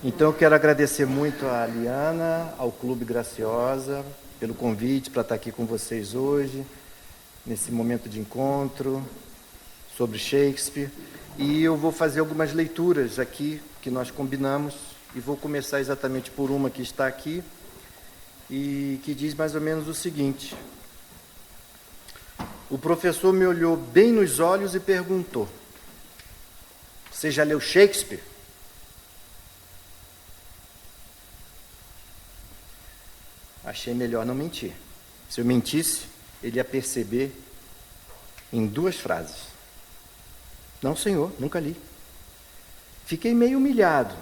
Então, eu quero agradecer muito a Liana, ao Clube Graciosa, pelo convite para estar aqui com vocês hoje, nesse momento de encontro sobre Shakespeare. E eu vou fazer algumas leituras aqui que nós combinamos, e vou começar exatamente por uma que está aqui, e que diz mais ou menos o seguinte: o professor me olhou bem nos olhos e perguntou: você já leu Shakespeare? Achei melhor não mentir. Se eu mentisse, ele ia perceber em 2 frases: não, senhor, nunca li. Fiquei meio humilhado.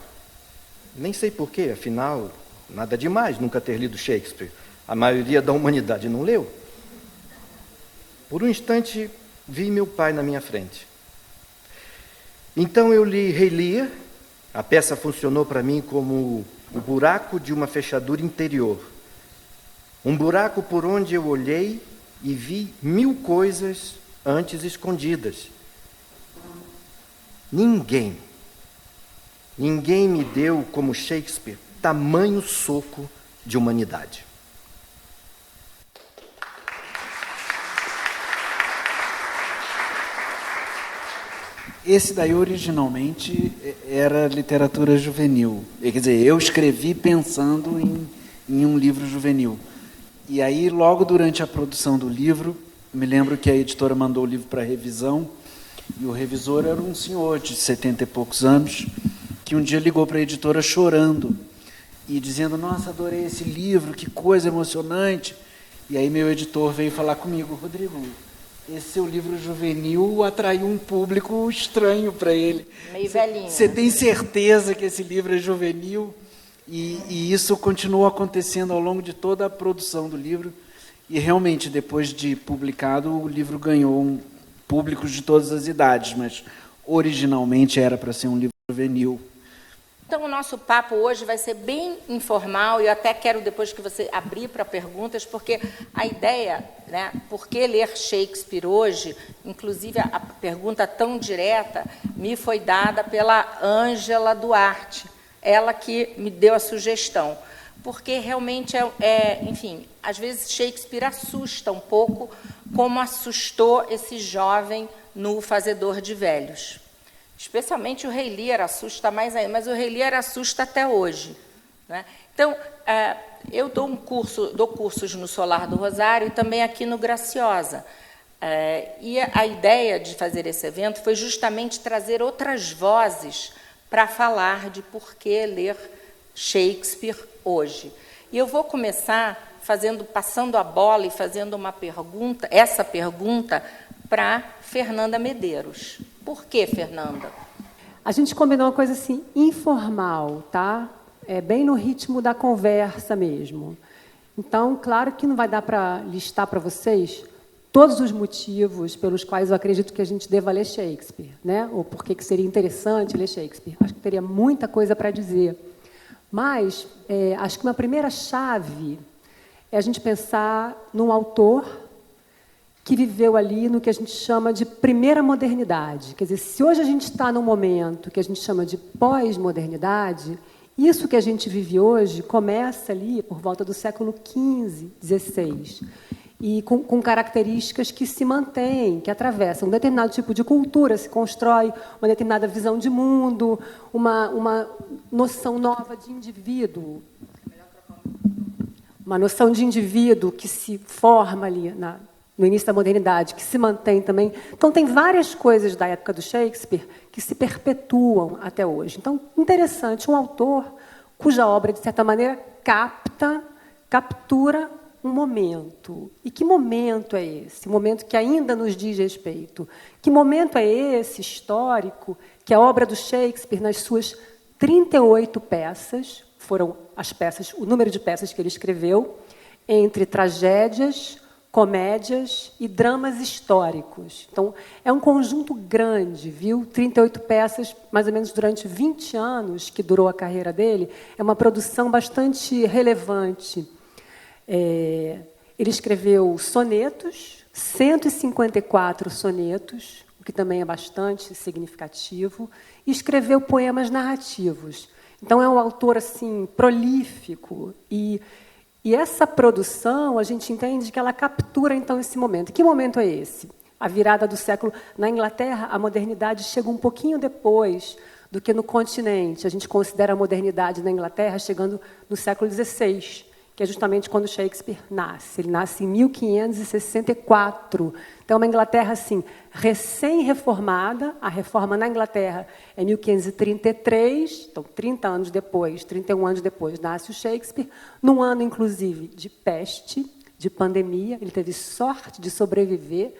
Nem sei porquê, afinal, nada demais nunca ter lido Shakespeare. A maioria da humanidade não leu. Por um instante, vi meu pai na minha frente. Então eu li Rei Lear. A peça funcionou para mim como o buraco de uma fechadura interior. Um buraco por onde eu olhei e vi 1000 coisas antes escondidas. Ninguém me deu, como Shakespeare, tamanho soco de humanidade. Esse daí, originalmente, era literatura juvenil. Quer dizer, eu escrevi pensando em um livro juvenil. E aí, logo durante a produção do livro, me lembro que a editora mandou o livro para revisão, e o revisor era um senhor de 70 e poucos anos, que um dia ligou para a editora chorando, e dizendo: nossa, adorei esse livro, que coisa emocionante. E aí meu editor veio falar comigo: Rodrigo, esse seu livro juvenil atraiu um público estranho para ele. Meio velhinho. Você tem certeza que esse livro é juvenil? E isso continuou acontecendo ao longo de toda a produção do livro. E, realmente, depois de publicado, o livro ganhou públicos de todas as idades, mas, originalmente, era para ser um livro juvenil. Então, o nosso papo hoje vai ser bem informal, e eu até quero, depois que você abrir para perguntas, porque a ideia, né, por que ler Shakespeare hoje, inclusive a pergunta tão direta, me foi dada pela Ângela Duarte, ela que me deu a sugestão, porque realmente, enfim, às vezes Shakespeare assusta um pouco, como assustou esse jovem no Fazedor de Velhos. Especialmente o Rei Lear assusta mais ainda, mas o Rei Lear assusta até hoje, né? Então, eu dou cursos no Solar do Rosário e também aqui no Graciosa. E a ideia de fazer esse evento foi justamente trazer outras vozes para falar de por que ler Shakespeare hoje. E eu vou começar passando a bola e fazendo essa pergunta para Fernanda Medeiros. Por que, Fernanda? A gente combinou uma coisa assim, informal, tá? Bem no ritmo da conversa mesmo. Então, claro que não vai dar para listar para vocês todos os motivos pelos quais eu acredito que a gente deva ler Shakespeare, né? Ou por que seria interessante ler Shakespeare. Acho que teria muita coisa para dizer. Mas acho que uma primeira chave é a gente pensar num autor que viveu ali no que a gente chama de primeira modernidade. Quer dizer, se hoje a gente está num momento que a gente chama de pós-modernidade, isso que a gente vive hoje começa ali por volta do século XV, XVI, e com características que se mantêm, que atravessam um determinado tipo de cultura, se constrói uma determinada visão de mundo, uma noção nova de indivíduo, uma noção de indivíduo que se forma ali no início da modernidade, que se mantém também. Então, tem várias coisas da época do Shakespeare que se perpetuam até hoje. Então, interessante, um autor cuja obra, de certa maneira, captura um momento. E que momento é esse? Um momento que ainda nos diz respeito. Que momento é esse, histórico, que a obra do Shakespeare, nas suas 38 peças, foram as peças, o número de peças que ele escreveu, entre tragédias, comédias e dramas históricos. Então, é um conjunto grande, viu? 38 peças, mais ou menos durante 20 anos que durou a carreira dele. É uma produção bastante relevante. Ele escreveu sonetos, 154 sonetos, o que também é bastante significativo, e escreveu poemas narrativos. Então, é um autor assim prolífico. E essa produção, a gente entende que ela captura, então, esse momento. Que momento é esse? A virada do século... Na Inglaterra, a modernidade chega um pouquinho depois do que no continente. A gente considera a modernidade na Inglaterra chegando no século XVI, que é justamente quando Shakespeare nasce. Ele nasce em 1564. Então, é uma Inglaterra assim, recém-reformada. A reforma na Inglaterra é 1533, então 30 anos depois, 31 anos depois, nasce o Shakespeare, num ano, inclusive, de peste, de pandemia. Ele teve sorte de sobreviver.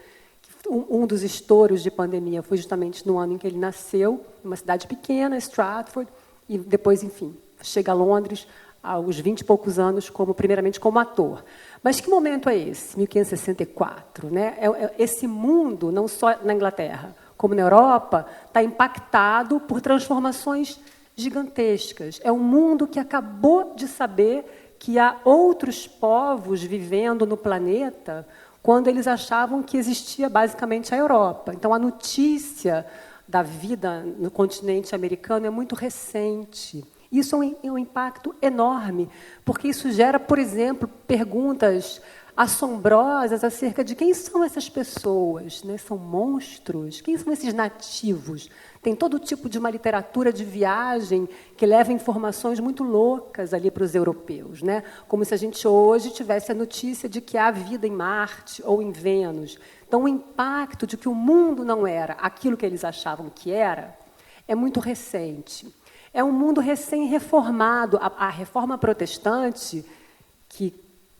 Um dos estouros de pandemia foi justamente no ano em que ele nasceu, numa cidade pequena, Stratford, e depois, enfim, chega a Londres aos 20 e poucos anos, primeiramente como ator. Mas que momento é esse, 1564? Né? Esse mundo, não só na Inglaterra, como na Europa, está impactado por transformações gigantescas. É um mundo que acabou de saber que há outros povos vivendo no planeta quando eles achavam que existia basicamente a Europa. Então, a notícia da vida no continente americano é muito recente. Isso é um impacto enorme, porque isso gera, por exemplo, perguntas assombrosas acerca de quem são essas pessoas, né? São monstros? Quem são esses nativos? Tem todo tipo de uma literatura de viagem que leva informações muito loucas ali para os europeus, né? Como se a gente hoje tivesse a notícia de que há vida em Marte ou em Vênus. Então, o impacto de que o mundo não era aquilo que eles achavam que era é muito recente. É um mundo recém-reformado. A reforma protestante, que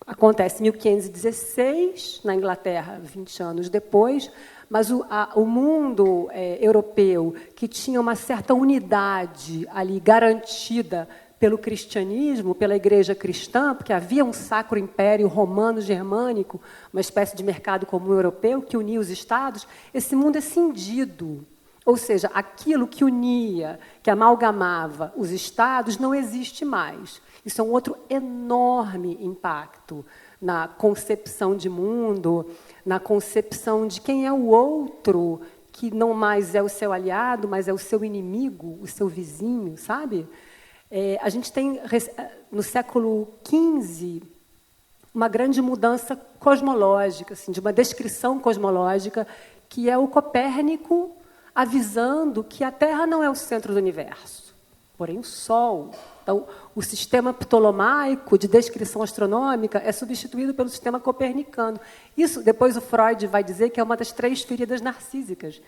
acontece em 1516, na Inglaterra, 20 anos depois, mas o mundo europeu, que tinha uma certa unidade ali garantida pelo cristianismo, pela igreja cristã, porque havia um sacro império romano-germânico, uma espécie de mercado comum europeu que unia os estados, esse mundo é cindido. Ou seja, aquilo que unia, que amalgamava os estados, não existe mais. Isso é um outro enorme impacto na concepção de mundo, na concepção de quem é o outro, que não mais é o seu aliado, mas é o seu inimigo, o seu vizinho, sabe? A gente tem, no século XV, uma grande mudança cosmológica, assim, de uma descrição cosmológica, que é o Copérnico avisando que a Terra não é o centro do universo, porém o Sol. Então, o sistema ptolomaico de descrição astronômica é substituído pelo sistema copernicano. Isso, depois o Freud vai dizer que é uma das 3 feridas narcísicas,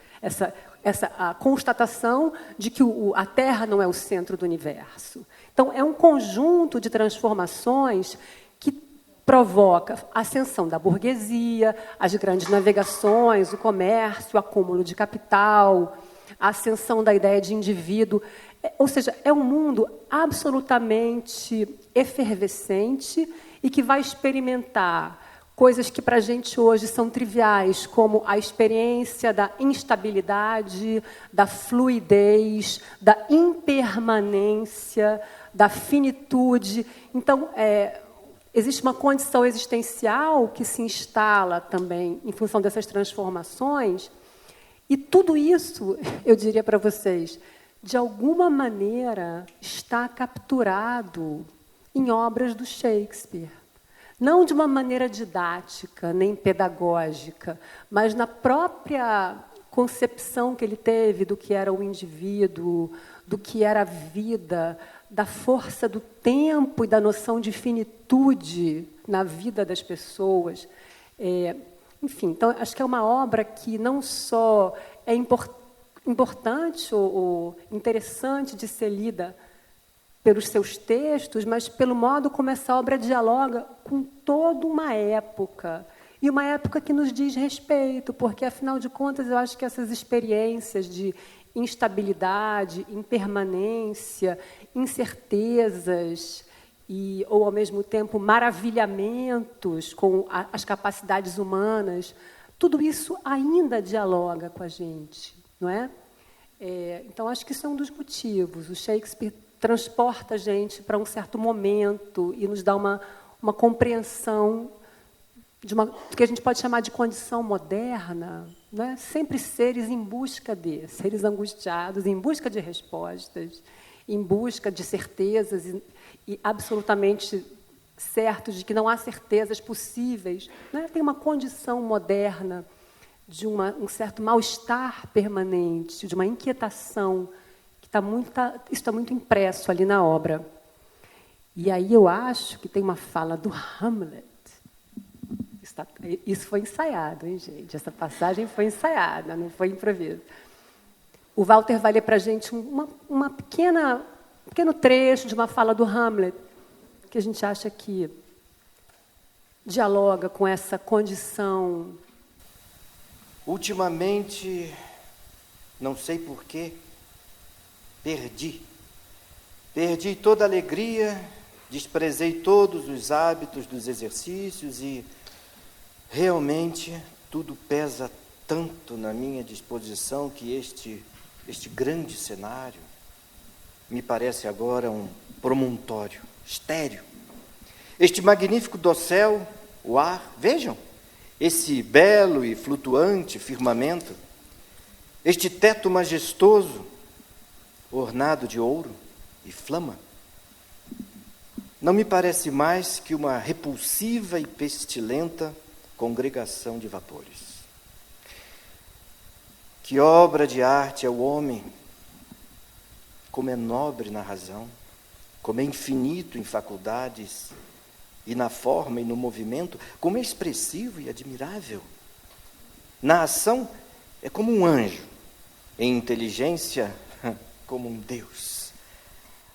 a constatação de que a Terra não é o centro do universo. Então, é um conjunto de transformações que provoca a ascensão da burguesia, as grandes navegações, o comércio, o acúmulo de capital, a ascensão da ideia de indivíduo. Ou seja, é um mundo absolutamente efervescente e que vai experimentar coisas que para a gente hoje são triviais, como a experiência da instabilidade, da fluidez, da impermanência, da finitude. Então, existe uma condição existencial que se instala também em função dessas transformações. E tudo isso, eu diria para vocês, de alguma maneira está capturado em obras do Shakespeare. Não de uma maneira didática, nem pedagógica, mas na própria concepção que ele teve do que era o indivíduo, do que era a vida, da força do tempo e da noção de finitude na vida das pessoas. Enfim, então, acho que é uma obra que não só é importante ou interessante de ser lida pelos seus textos, mas pelo modo como essa obra dialoga com toda uma época. E uma época que nos diz respeito, porque, afinal de contas, eu acho que essas experiências de instabilidade, impermanência, incertezas ou, ao mesmo tempo, maravilhamentos com as capacidades humanas, tudo isso ainda dialoga com a gente, não é? Então, acho que isso é um dos motivos. O Shakespeare transporta a gente para um certo momento e nos dá uma compreensão do que a gente pode chamar de condição moderna, né? Sempre seres em busca seres angustiados, em busca de respostas, em busca de certezas e absolutamente certos de que não há certezas possíveis, né? Tem uma condição moderna de um certo mal-estar permanente, de uma inquietação, que isso está muito impresso ali na obra. E aí eu acho que tem uma fala do Hamlet. Isso foi ensaiado, hein, gente? Essa passagem foi ensaiada, não foi improviso. O Walter vai ler para a gente um pequeno trecho de uma fala do Hamlet, que a gente acha que dialoga com essa condição. Ultimamente, não sei porquê, perdi toda a alegria, desprezei todos os hábitos dos exercícios e realmente tudo pesa tanto na minha disposição que este grande cenário me parece agora um promontório estéril. Este magnífico dossel, o ar, vejam, esse belo e flutuante firmamento, este teto majestoso, ornado de ouro e flama, não me parece mais que uma repulsiva e pestilenta congregação de vapores. Que obra de arte é o homem, como é nobre na razão, como é infinito em faculdades e na forma e no movimento, como é expressivo e admirável. Na ação é como um anjo, em inteligência como um Deus.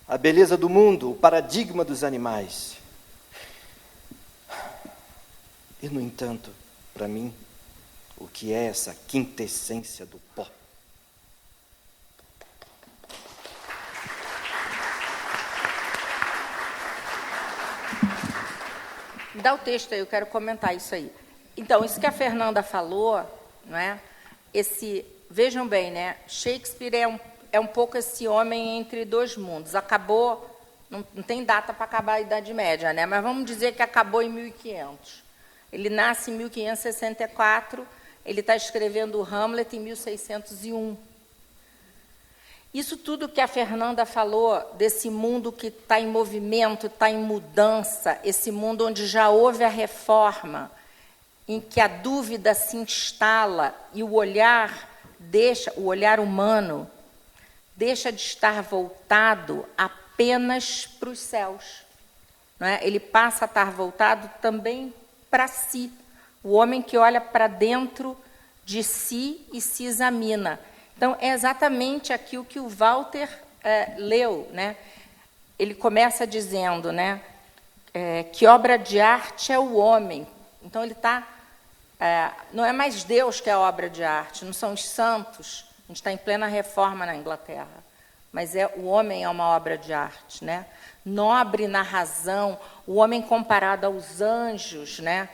A beleza do mundo, o paradigma dos animais. E, no entanto, para mim, o que é essa quintessência do pó? Me dá o texto aí, eu quero comentar isso aí. Então, isso que a Fernanda falou, não é? Vejam bem, né? Shakespeare é um pouco esse homem entre dois mundos. Acabou, não tem data para acabar a Idade Média, né? Mas vamos dizer que acabou em 1500. Ele nasce em 1564, ele está escrevendo o Hamlet em 1601. Isso tudo que a Fernanda falou, desse mundo que está em movimento, está em mudança, esse mundo onde já houve a reforma, em que a dúvida se instala e o olhar humano deixa de estar voltado apenas para os céus. Não é? Ele passa a estar voltado também para si. O homem que olha para dentro de si e se examina. Então, é exatamente aquilo que o Walter leu, né? Ele começa dizendo, né, que obra de arte é o homem. Então, ele está... não é mais Deus que é a obra de arte, não são os santos. A gente está em plena reforma na Inglaterra. Mas o homem é uma obra de arte, né? Nobre na razão, o homem comparado aos anjos, né?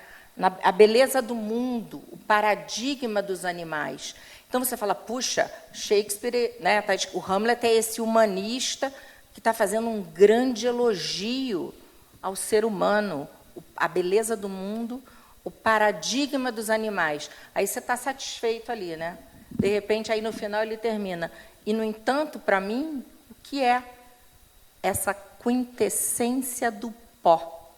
A beleza do mundo, o paradigma dos animais. Então, você fala, puxa, Shakespeare, né, o Hamlet é esse humanista que está fazendo um grande elogio ao ser humano, a beleza do mundo, o paradigma dos animais. Aí você está satisfeito ali, né? De repente, aí no final ele termina. E, no entanto, para mim, o que é essa quintessência do pó?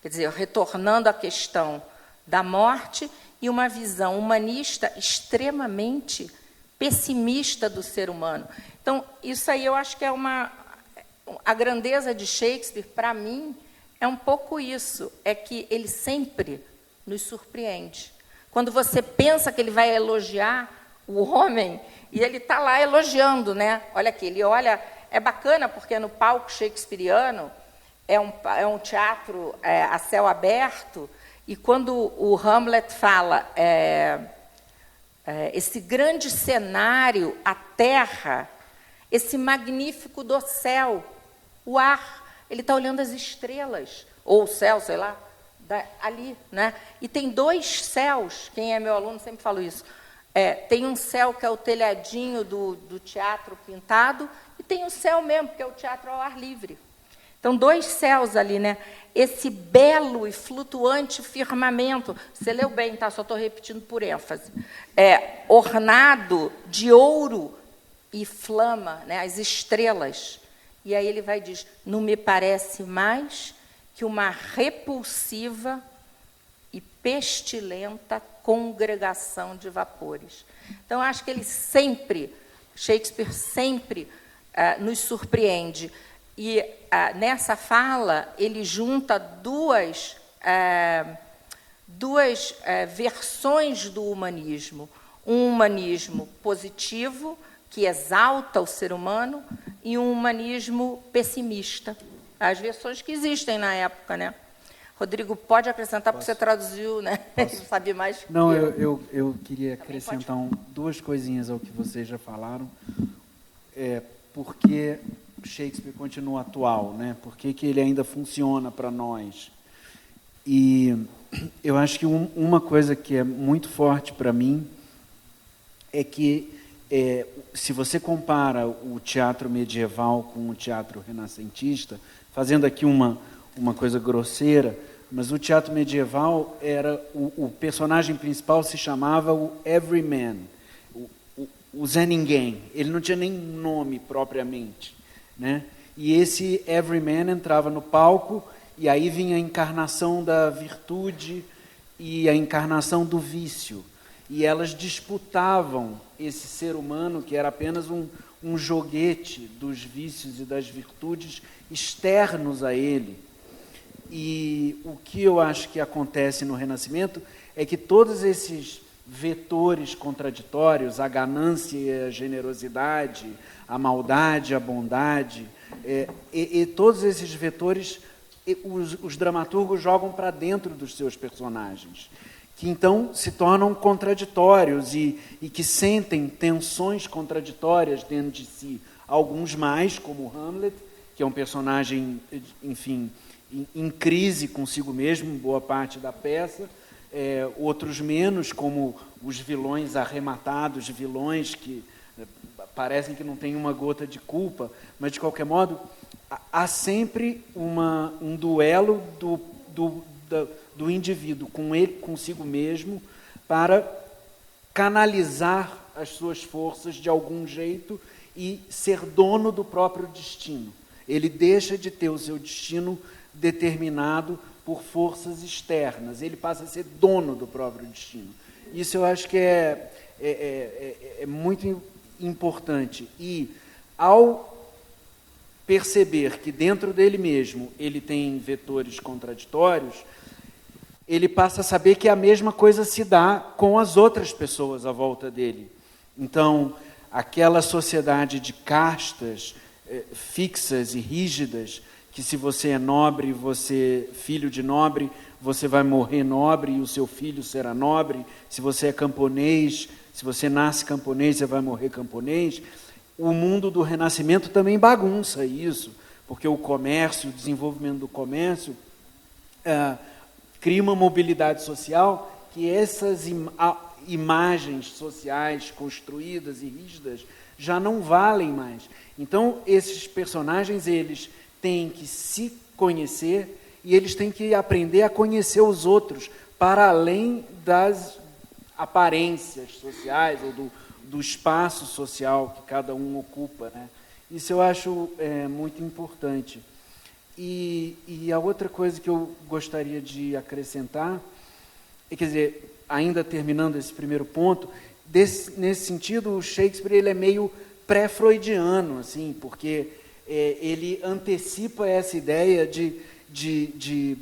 Quer dizer, retornando à questão da morte e uma visão humanista extremamente pessimista do ser humano. Então, isso aí eu acho que é a grandeza de Shakespeare, para mim, é um pouco isso, é que ele sempre nos surpreende. Quando você pensa que ele vai elogiar o homem, e ele está lá elogiando, né? Olha aqui, ele olha... É bacana, porque no palco shakespeariano é um teatro a céu aberto, e quando o Hamlet fala esse grande cenário, a terra, esse magnífico dossel, o ar, ele está olhando as estrelas, ou o céu, sei lá, ali, né? E tem dois céus, quem é meu aluno sempre fala isso, tem um céu que é o telhadinho do teatro pintado, e tem o céu mesmo, que é o teatro ao ar livre. Então, dois céus ali, né? Esse belo e flutuante firmamento, você leu bem, tá? Só estou repetindo por ênfase. Ornado de ouro e flama, né? As estrelas. E aí ele vai dizer, não me parece mais que uma repulsiva e pestilenta congregação de vapores. Então, acho que Shakespeare sempre nos surpreende. E nessa fala, ele junta duas versões do humanismo. Um humanismo positivo, que exalta o ser humano, e um humanismo pessimista. As versões que existem na época, né? Rodrigo, pode acrescentar, porque você traduziu, né? Ele sabe mais. Não, eu queria acrescentar duas coisinhas ao que vocês já falaram. Por que Shakespeare continua atual, né? Por que ele ainda funciona para nós? E eu acho que uma coisa que é muito forte para mim é que, se você compara o teatro medieval com o teatro renascentista, fazendo aqui uma coisa grosseira, mas o teatro medieval o personagem principal se chamava o Everyman, o Zé Ninguém. Ele não tinha nem nome propriamente, né? E esse Everyman entrava no palco e aí vinha a encarnação da virtude e a encarnação do vício. E elas disputavam esse ser humano que era apenas um joguete dos vícios e das virtudes externos a ele. E o que eu acho que acontece no Renascimento é que todos esses vetores contraditórios, a ganância e a generosidade, a maldade, a bondade, e todos esses vetores os dramaturgos jogam para dentro dos seus personagens, que então se tornam contraditórios e que sentem tensões contraditórias dentro de si. Alguns mais, como Hamlet, que é um personagem, enfim, em crise consigo mesmo, boa parte da peça, outros menos, como os vilões arrematados, vilões que parecem que não têm uma gota de culpa, mas, de qualquer modo, há sempre um duelo do indivíduo com ele, consigo mesmo, para canalizar as suas forças de algum jeito e ser dono do próprio destino. Ele deixa de ter o seu destino determinado por forças externas, ele passa a ser dono do próprio destino. Isso eu acho que é muito importante. E, ao perceber que dentro dele mesmo ele tem vetores contraditórios, ele passa a saber que a mesma coisa se dá com as outras pessoas à volta dele. Então, aquela sociedade de castas fixas e rígidas, que se você é nobre, você filho de nobre, você vai morrer nobre e o seu filho será nobre. Se você é camponês, se você nasce camponês, você vai morrer camponês. O mundo do Renascimento também bagunça isso, porque o comércio, o desenvolvimento do comércio, cria uma mobilidade social que essas imagens sociais construídas e rígidas já não valem mais. Então, esses personagens, eles têm que se conhecer e eles têm que aprender a conhecer os outros, para além das aparências sociais ou do espaço social que cada um ocupa, né? Isso eu acho muito importante. E a outra coisa que eu gostaria de acrescentar, quer dizer, ainda terminando esse primeiro ponto, nesse sentido, o Shakespeare ele é meio pré-freudiano, assim, porque ele antecipa essa ideia de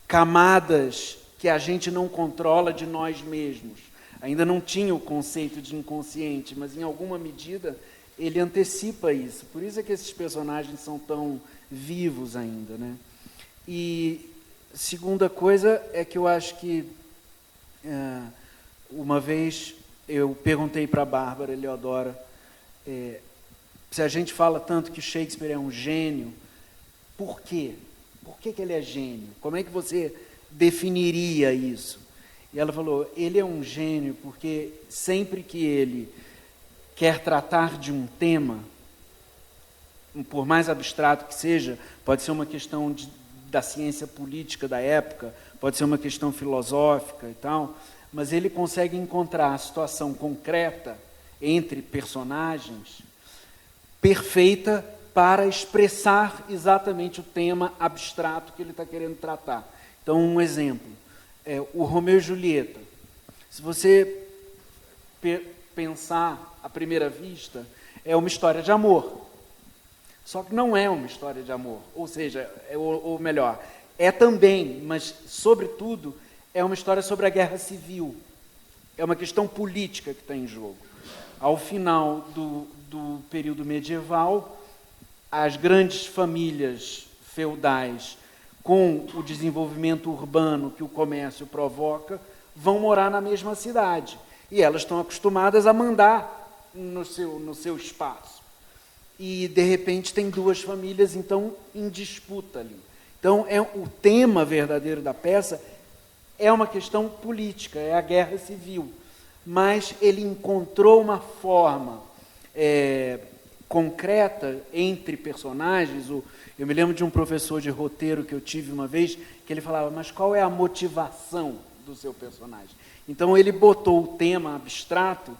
camadas que a gente não controla de nós mesmos. Ainda não tinha o conceito de inconsciente, mas, em alguma medida, ele antecipa isso. Por isso é que esses personagens são tão vivos ainda, né? E segunda coisa é que eu acho que, uma vez, eu perguntei para a Bárbara Eleodora, se a gente fala tanto que Shakespeare é um gênio, por quê? Por que ele é gênio? Como é que você definiria isso? E ela falou, ele é um gênio porque sempre que ele quer tratar de um tema, por mais abstrato que seja, pode ser uma questão da ciência política da época, pode ser uma questão filosófica e tal, mas ele consegue encontrar a situação concreta entre personagens perfeita para expressar exatamente o tema abstrato que ele está querendo tratar. Então, um exemplo, o Romeu e Julieta. Se você pensar à primeira vista, é uma história de amor. Só que não é uma história de amor, ou seja, ou melhor, é também, mas, sobretudo, é uma história sobre a guerra civil. É uma questão política que está em jogo. Ao final do período medieval, as grandes famílias feudais, com o desenvolvimento urbano que o comércio provoca, vão morar na mesma cidade. E elas estão acostumadas a mandar no seu espaço. E, de repente, tem duas famílias, então, em disputa ali. Então, o tema verdadeiro da peça é uma questão política, é a guerra civil. Mas ele encontrou uma forma concreta entre personagens. Eu me lembro de um professor de roteiro que eu tive uma vez, que ele falava, mas qual é a motivação do seu personagem? Então, ele botou o tema abstrato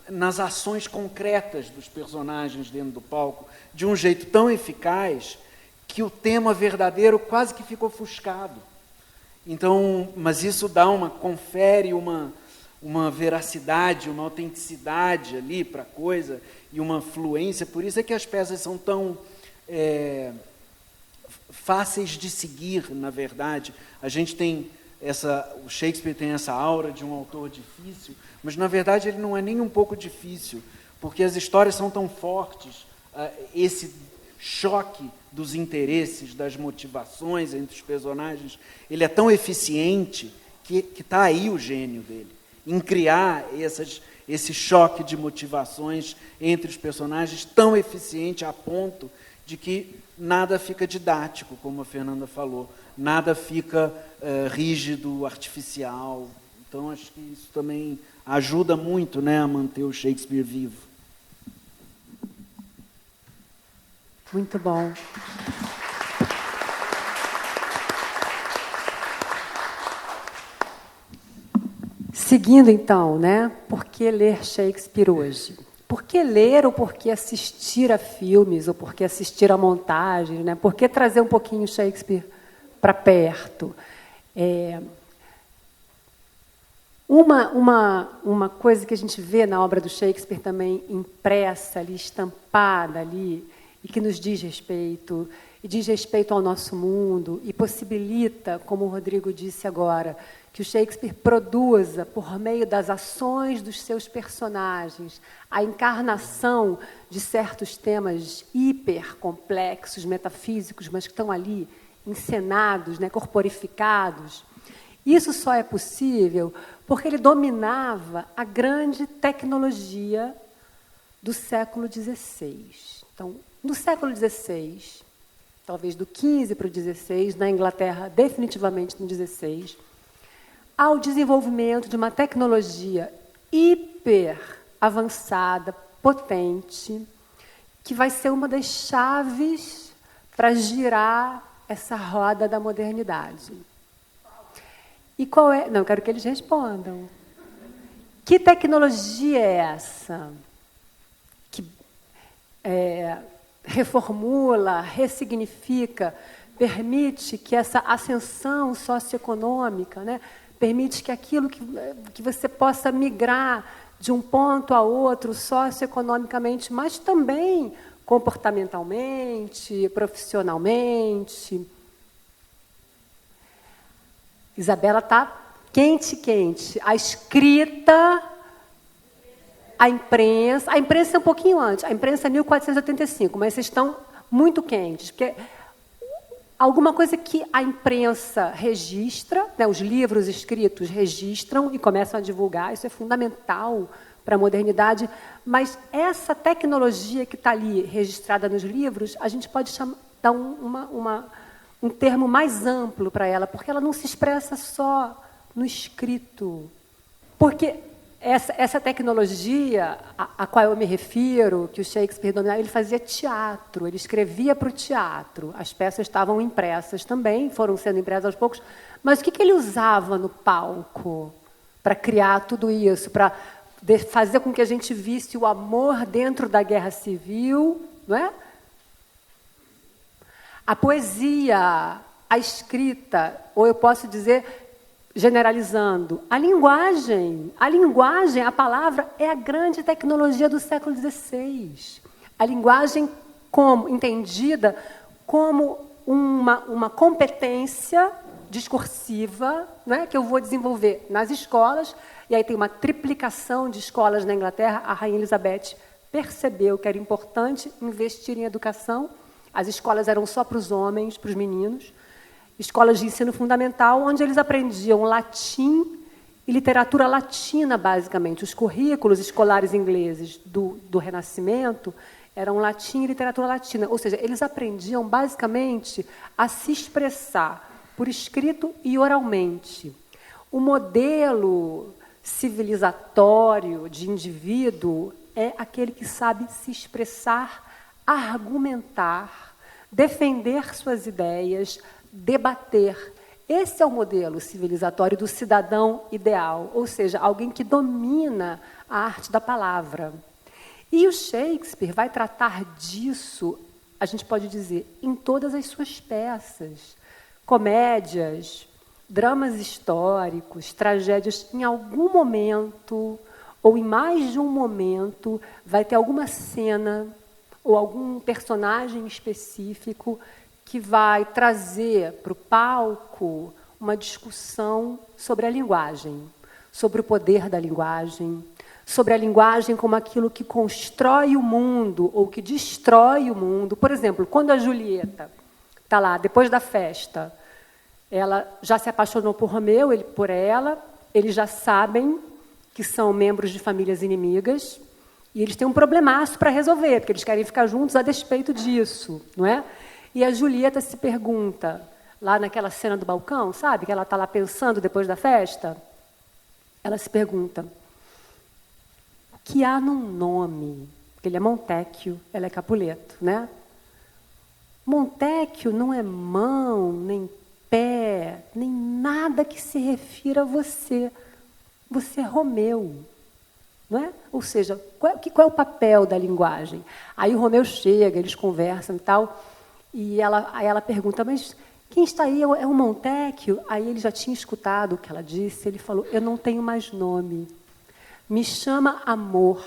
nas ações concretas dos personagens dentro do palco, de um jeito tão eficaz que o tema verdadeiro quase que ficou ofuscado. Então, mas isso confere uma veracidade, uma autenticidade ali para a coisa e uma fluência. Por isso é que as peças são tão fáceis de seguir, na verdade. A gente tem o Shakespeare tem essa aura de um autor difícil, mas, na verdade, ele não é nem um pouco difícil, porque as histórias são tão fortes, esse choque dos interesses, das motivações entre os personagens, ele é tão eficiente que está aí o gênio dele, em criar esse choque de motivações entre os personagens, tão eficiente a ponto de que nada fica didático, como a Fernanda falou, nada fica rígido, artificial. Então, acho que isso também ajuda muito, né, a manter o Shakespeare vivo. Muito bom. Seguindo, então, né? Por que ler Shakespeare hoje? Por que ler ou por que assistir a filmes ou por que assistir a montagens, né? Por que trazer um pouquinho Shakespeare para perto? Uma coisa que a gente vê na obra do Shakespeare também impressa ali, estampada ali, e que nos diz respeito, e diz respeito ao nosso mundo, e possibilita, como o Rodrigo disse agora, que o Shakespeare produza, por meio das ações dos seus personagens, a encarnação de certos temas hipercomplexos, metafísicos, mas que estão ali encenados, né, corporificados. Isso só é possível porque ele dominava a grande tecnologia do século XVI. Então, no século XVI, talvez do XV para o XVI, na Inglaterra, definitivamente no XVI, há o desenvolvimento de uma tecnologia hiper avançada, potente, que vai ser uma das chaves para girar essa roda da modernidade. E qual é? Não, eu quero que eles respondam. Que tecnologia é essa? Que reformula, ressignifica, permite que essa ascensão socioeconômica, né, permite que aquilo que você possa migrar de um ponto a outro socioeconomicamente, mas também comportamentalmente, profissionalmente. Isabela está quente. A escrita, a imprensa é um pouquinho antes, a imprensa é 1485, mas vocês estão muito quentes, porque alguma coisa que a imprensa registra, né, os livros escritos registram e começam a divulgar, isso é fundamental para a modernidade, mas essa tecnologia que está ali registrada nos livros, a gente pode dar um termo mais amplo para ela, porque ela não se expressa só no escrito. Porque essa tecnologia a qual eu me refiro, que o Shakespeare dominava, ele fazia teatro, ele escrevia para o teatro. As peças estavam impressas também, foram sendo impressas aos poucos, mas o que ele usava no palco para criar tudo isso, para fazer com que a gente visse o amor dentro da guerra civil, não é? a poesia, a escrita, ou eu posso dizer, generalizando, a linguagem, a palavra é a grande tecnologia do século XVI. A linguagem entendida como uma competência discursiva, não é, que eu vou desenvolver nas escolas, e aí tem uma triplicação de escolas na Inglaterra. A Rainha Elizabeth percebeu que era importante investir em educação. As escolas eram só para os homens, para os meninos. Escolas de ensino fundamental, onde eles aprendiam latim e literatura latina, basicamente. Os currículos escolares ingleses do Renascimento eram latim e literatura latina. Ou seja, eles aprendiam, basicamente, a se expressar por escrito e oralmente. O modelo civilizatório de indivíduo é aquele que sabe se expressar, argumentar, defender suas ideias, debater. Esse é o modelo civilizatório do cidadão ideal, ou seja, alguém que domina a arte da palavra. E o Shakespeare vai tratar disso, a gente pode dizer, em todas as suas peças. Comédias, dramas históricos, tragédias, em algum momento, ou em mais de um momento, vai ter alguma cena ou algum personagem específico que vai trazer para o palco uma discussão sobre a linguagem, sobre o poder da linguagem, sobre a linguagem como aquilo que constrói o mundo ou que destrói o mundo. Por exemplo, quando a Julieta está lá, depois da festa, ela já se apaixonou por Romeu, ele por ela, eles já sabem que são membros de famílias inimigas, e eles têm um problemaço para resolver, porque eles querem ficar juntos a despeito disso, não é? E a Julieta se pergunta, lá naquela cena do balcão, sabe? Que ela está lá pensando depois da festa. Ela se pergunta, o que há num nome? Porque ele é Montecchio, ela é Capuleto, né? Montecchio não é mão, nem pé, nem nada que se refira a você. Você é Romeu. Não é? Ou seja, qual é o papel da linguagem? Aí o Romeu chega, eles conversam e tal, e ela pergunta, mas quem está aí é o Montecchio? Aí ele já tinha escutado o que ela disse, ele falou, eu não tenho mais nome. Me chama amor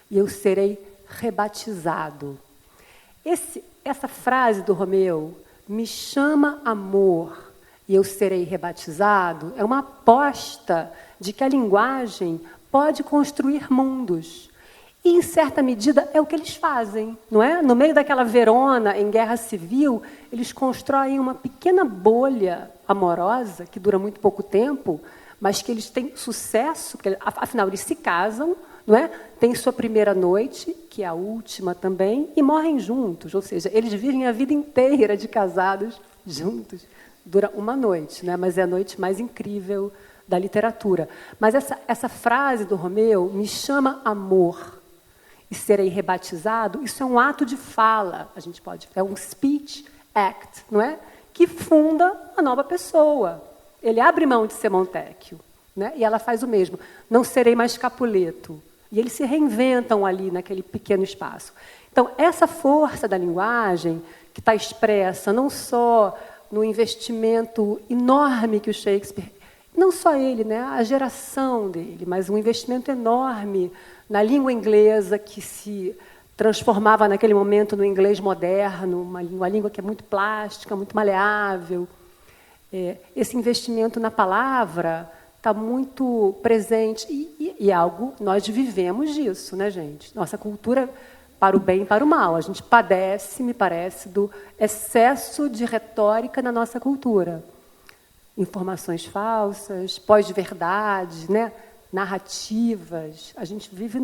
e eu serei rebatizado. Essa frase do Romeu, me chama amor e eu serei rebatizado, é uma aposta de que a linguagem pode construir mundos. E, em certa medida, é o que eles fazem, não é? No meio daquela Verona, em guerra civil, eles constroem uma pequena bolha amorosa, que dura muito pouco tempo, mas que eles têm sucesso, porque, afinal, eles se casam, não é? Têm sua primeira noite, que é a última também, e morrem juntos, ou seja, eles vivem a vida inteira de casados juntos. Dura uma noite, né? Mas é a noite mais incrível da literatura. Mas essa frase do Romeu, me chama amor e serei rebatizado, isso é um ato de fala, a gente pode, é um speech act, não é? Que funda a nova pessoa. Ele abre mão de ser Montecchio, né? E ela faz o mesmo. Não serei mais Capuleto. E eles se reinventam ali naquele pequeno espaço. Então, essa força da linguagem, que está expressa não só no investimento enorme que o Shakespeare, não só ele, né, a geração dele, mas um investimento enorme na língua inglesa, que se transformava naquele momento no inglês moderno, uma língua que é muito plástica, muito maleável. Esse investimento na palavra está muito presente e algo, nós vivemos disso, né, gente? Nossa cultura, para o bem e para o mal, a gente padece, me parece, do excesso de retórica na nossa cultura. Informações falsas, pós-verdade, né? Narrativas. A gente vive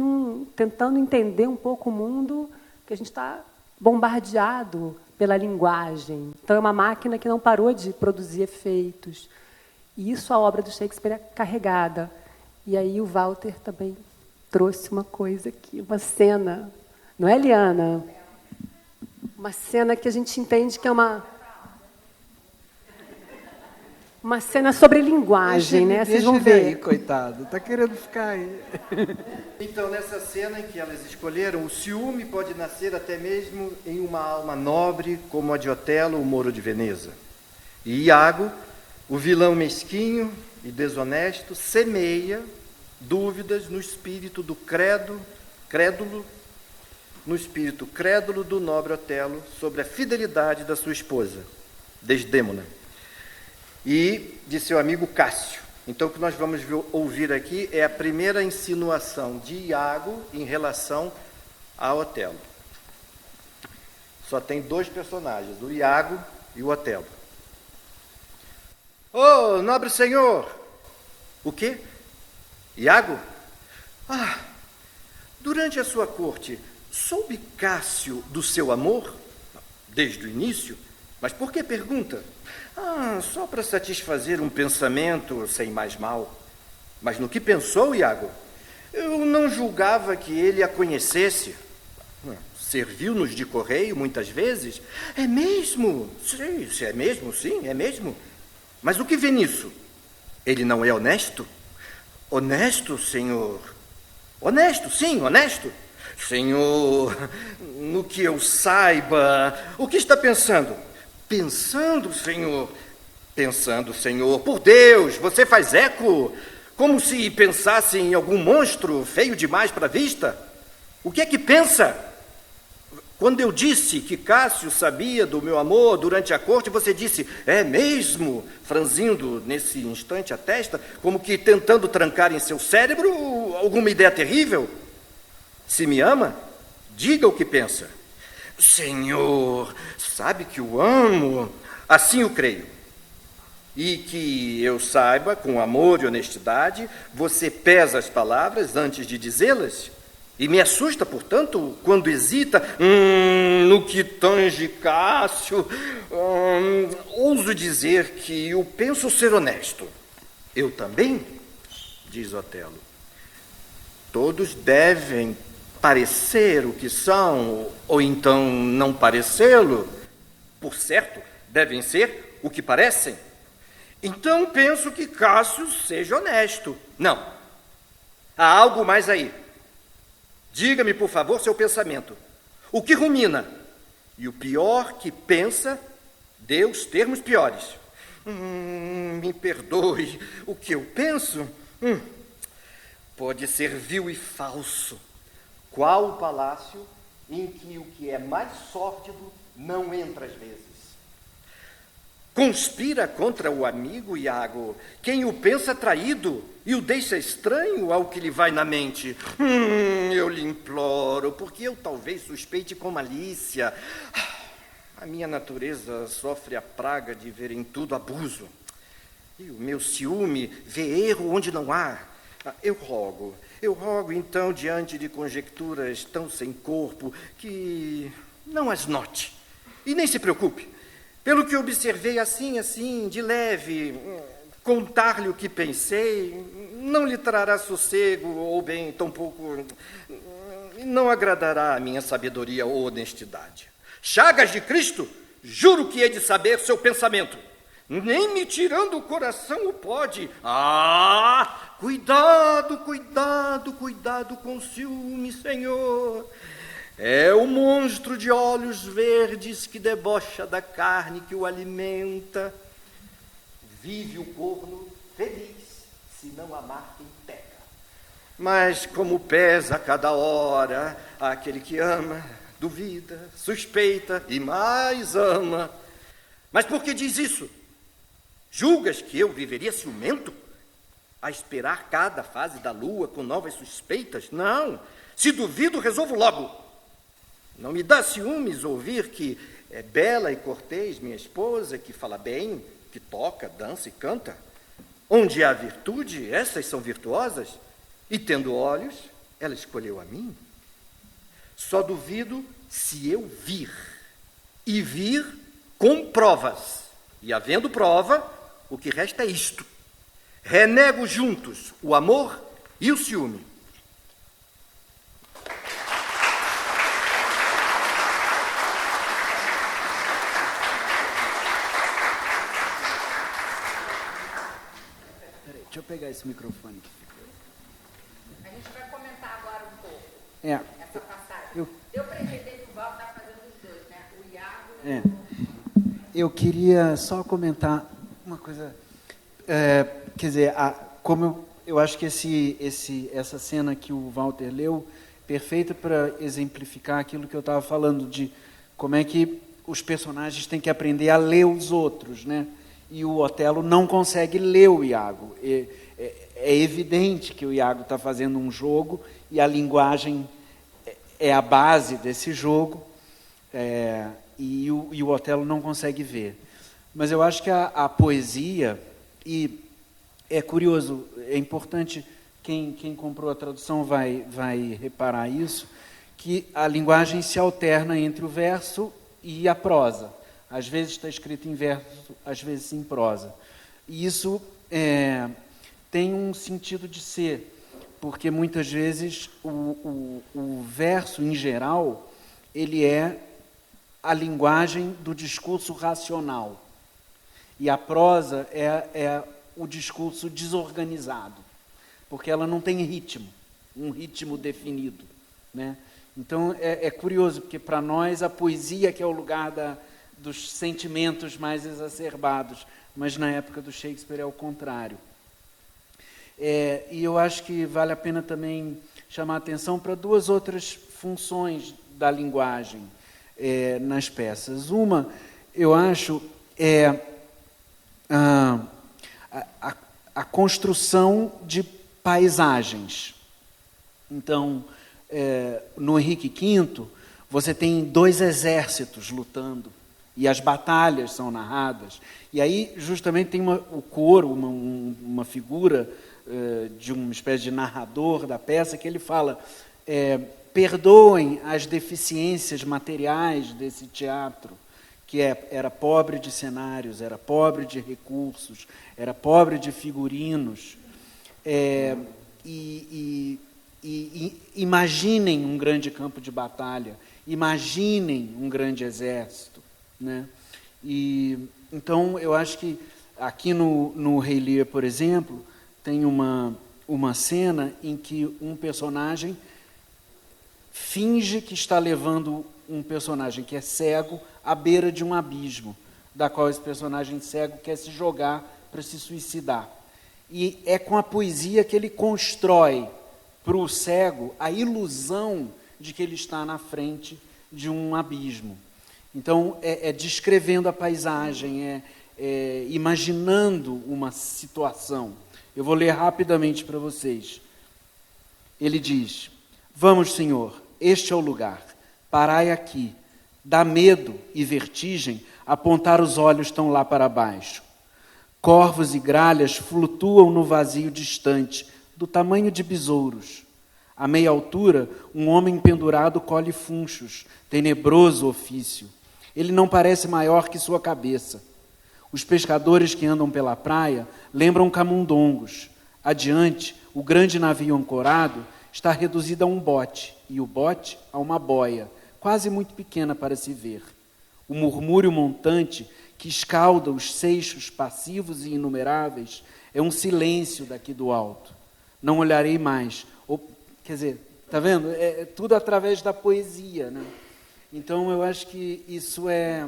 tentando entender um pouco o mundo, que a gente está bombardeado pela linguagem. Então, é uma máquina que não parou de produzir efeitos. E isso a obra do Shakespeare é carregada. E aí o Walter também trouxe uma coisa aqui, uma cena. Não é, Liana? Uma cena que a gente entende que é uma... uma cena sobre linguagem, né? Vocês vão Deixa ele aí, ver. coitado. Tá querendo ficar aí. Então, nessa cena em que elas escolheram, o ciúme pode nascer até mesmo em uma alma nobre, como a de Otelo, o Moro de Veneza. E Iago, o vilão mesquinho e desonesto, semeia dúvidas no espírito do crédulo, no espírito crédulo do nobre Otelo sobre a fidelidade da sua esposa, Desdémona, e de seu amigo Cássio. Então, o que nós vamos ouvir aqui é a primeira insinuação de Iago em relação a Otelo. Só tem dois personagens, o Iago e o Otelo. Ô, nobre senhor! O quê? Iago? Ah, durante a sua corte, soube Cássio do seu amor? Desde o início? Mas por que pergunta? Ah, só para satisfazer um pensamento sem mais mal. Mas no que pensou, Iago? Eu não julgava que ele a conhecesse. Serviu-nos de correio muitas vezes. É mesmo? Sim, é mesmo, sim, é mesmo. Mas o que vê nisso? Ele não é honesto? Honesto, senhor? Honesto, sim, honesto. Senhor, no que eu saiba, o que está pensando? Pensando, Senhor, por Deus, você faz eco, como se pensasse em algum monstro feio demais para a vista. O que é que pensa? Quando eu disse que Cássio sabia do meu amor durante a corte, você disse, é mesmo? Franzindo nesse instante a testa, como que tentando trancar em seu cérebro alguma ideia terrível. Se me ama, diga o que pensa. Senhor, sabe que o amo, assim o creio. E que eu saiba, com amor e honestidade, você pesa as palavras antes de dizê-las. E me assusta, portanto, quando hesita, no que tange Cássio, ouso dizer que eu penso ser honesto. Eu também, diz Otelo. Todos devem parecer o que são, ou então não parecê-lo. Por certo, devem ser o que parecem. Então penso que Cássio seja honesto. Não. Há algo mais aí. Diga-me, por favor, seu pensamento. O que rumina? E o pior que pensa, dê os termos piores. Me perdoe, o que eu penso? Pode ser vil e falso. Qual o palácio em que o que é mais sórdido não entra às vezes? Conspira contra o amigo Iago, quem o pensa traído e o deixa estranho ao que lhe vai na mente. Eu lhe imploro, porque eu talvez suspeite com malícia. A minha natureza sofre a praga de ver em tudo abuso. E o meu ciúme vê erro onde não há. Eu rogo então, diante de conjecturas tão sem corpo, que não as note. E nem se preocupe. Pelo que observei assim, de leve, contar-lhe o que pensei, não lhe trará sossego, ou bem, tampouco, não agradará a minha sabedoria ou honestidade. Chagas de Cristo, juro que hei de saber seu pensamento. Nem me tirando o coração o pode. Cuidado com o ciúme, Senhor. É o monstro de olhos verdes que debocha da carne que o alimenta. Vive o corno feliz, se não amar quem peca. Mas como pesa a cada hora aquele que ama, duvida, suspeita e mais ama. Mas por que diz isso? Julgas que eu viveria ciumento? A esperar cada fase da lua com novas suspeitas? Não, se duvido, resolvo logo. Não me dá ciúmes ouvir que é bela e cortês minha esposa, que fala bem, que toca, dança e canta. Onde há virtude, essas são virtuosas, e tendo olhos, ela escolheu a mim. Só duvido se eu vir, e vir com provas. E havendo prova, o que resta é isto. Renego juntos o amor e o ciúme. Deixa eu pegar esse microfone aqui. A gente vai comentar agora um pouco É, essa passagem. eu- Deu para entender que o Val está fazendo os dois, né? O Iago e é. Eu queria só comentar uma coisa. Quer dizer, como eu acho que essa cena que o Walter leu, perfeita para exemplificar aquilo que eu estava falando, de como é que os personagens têm que aprender a ler os outros, né? E o Otelo não consegue ler o Iago. É evidente que o Iago está fazendo um jogo e a linguagem é a base desse jogo, e o Otelo não consegue ver. Mas eu acho que a poesia, e é curioso, é importante, quem comprou a tradução vai reparar isso, que a linguagem se alterna entre o verso e a prosa. Às vezes está escrito em verso, às vezes em prosa. E isso tem um sentido de ser, porque muitas vezes o verso, em geral, ele é a linguagem do discurso racional. E a prosa é o discurso desorganizado, porque ela não tem ritmo, um ritmo definido, né? Então, é curioso, porque para nós a poesia que é o lugar dos sentimentos mais exacerbados, mas na época do Shakespeare é o contrário. E eu acho que vale a pena também chamar a atenção para duas outras funções da linguagem nas peças. Uma, eu acho, é a construção de paisagens. Então, no Henrique V, você tem 2 exércitos lutando, e as batalhas são narradas. E aí, justamente, tem o coro, uma figura de uma espécie de narrador da peça, que ele fala, perdoem as deficiências materiais desse teatro, que era pobre de cenários, era pobre de recursos, era pobre de figurinos. E imaginem um grande campo de batalha, imaginem um grande exército, né? Então, eu acho que aqui no Rei Lear, por exemplo, tem uma cena em que um personagem finge que está levando um personagem que é cego à beira de um abismo, da qual esse personagem cego quer se jogar para se suicidar. E é com a poesia que ele constrói para o cego a ilusão de que ele está na frente de um abismo. Então, descrevendo a paisagem, imaginando uma situação. Eu vou ler rapidamente para vocês. Ele diz: vamos, Senhor, este é o lugar, parai aqui. Dá medo e vertigem apontar os olhos tão lá para baixo. Corvos e gralhas flutuam no vazio distante, do tamanho de besouros. À meia altura, um homem pendurado colhe funchos, tenebroso ofício. Ele não parece maior que sua cabeça. Os pescadores que andam pela praia lembram camundongos. Adiante, o grande navio ancorado está reduzido a um bote, e o bote a uma boia, quase muito pequena para se ver. O murmúrio montante que escalda os seixos passivos e inumeráveis é um silêncio daqui do alto. Não olharei mais. Quer dizer, está vendo? É tudo através da poesia, né? Então, eu acho que isso é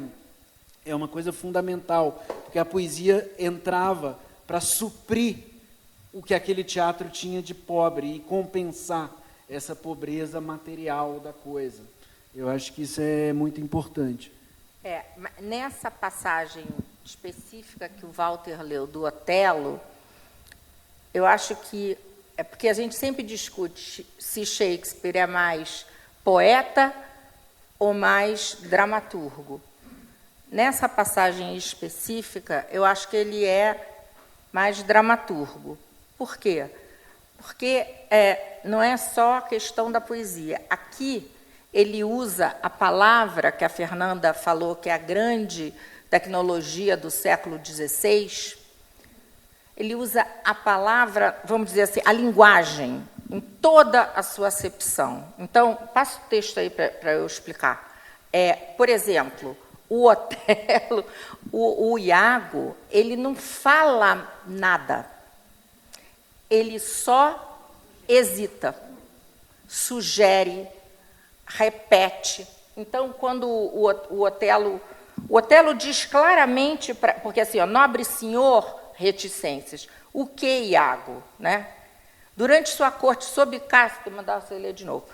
uma coisa fundamental, porque a poesia entrava para suprir o que aquele teatro tinha de pobre e compensar essa pobreza material da coisa. Eu acho que isso é muito importante. Nessa passagem específica que o Walter leu do Otelo, eu acho que é porque a gente sempre discute se Shakespeare é mais poeta ou mais dramaturgo. Nessa passagem específica, eu acho que ele é mais dramaturgo. Por quê? Porque não é só a questão da poesia. Aqui, ele usa a palavra que a Fernanda falou, que é a grande tecnologia do século XVI, ele usa a palavra, vamos dizer assim, a linguagem, em toda a sua acepção. Então, passa o texto aí para eu explicar. Por exemplo, o Otelo, o Iago, ele não fala nada. ele só hesita, sugere, repete. Então, quando o Otelo diz claramente, porque assim, ó, nobre senhor, reticências. O que, Iago? Né? Durante sua corte, sob casca, mandar você ler de novo,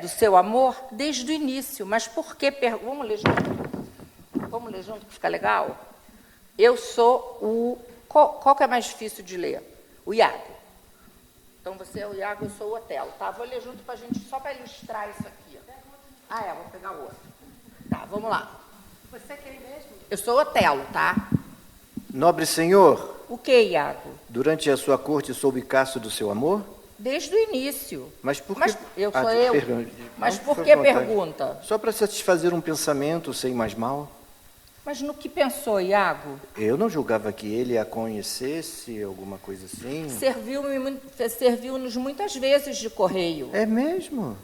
do seu amor, desde o início. Mas por que? Vamos ler junto? Vamos ler junto, que fica legal? Eu sou o... Qual que é mais difícil de ler? O Iago. Então, você é o Iago, eu sou o Otelo. Tá? Vou ler junto para a gente, só para ilustrar isso aqui. Vou pegar o outro. Tá, vamos lá. Você quem mesmo? Eu sou o Otelo, tá? Nobre senhor, O que, Iago? durante a sua corte soube caso do seu amor? Desde o início. Mas por que... Mas eu sou Perdão. Mas Não, por fica que à vontade. pergunta? Só para satisfazer um pensamento sem mais mal. Mas no que pensou, Iago? Eu não julgava que ele a conhecesse, alguma coisa assim. Serviu-nos muitas vezes de correio. É mesmo?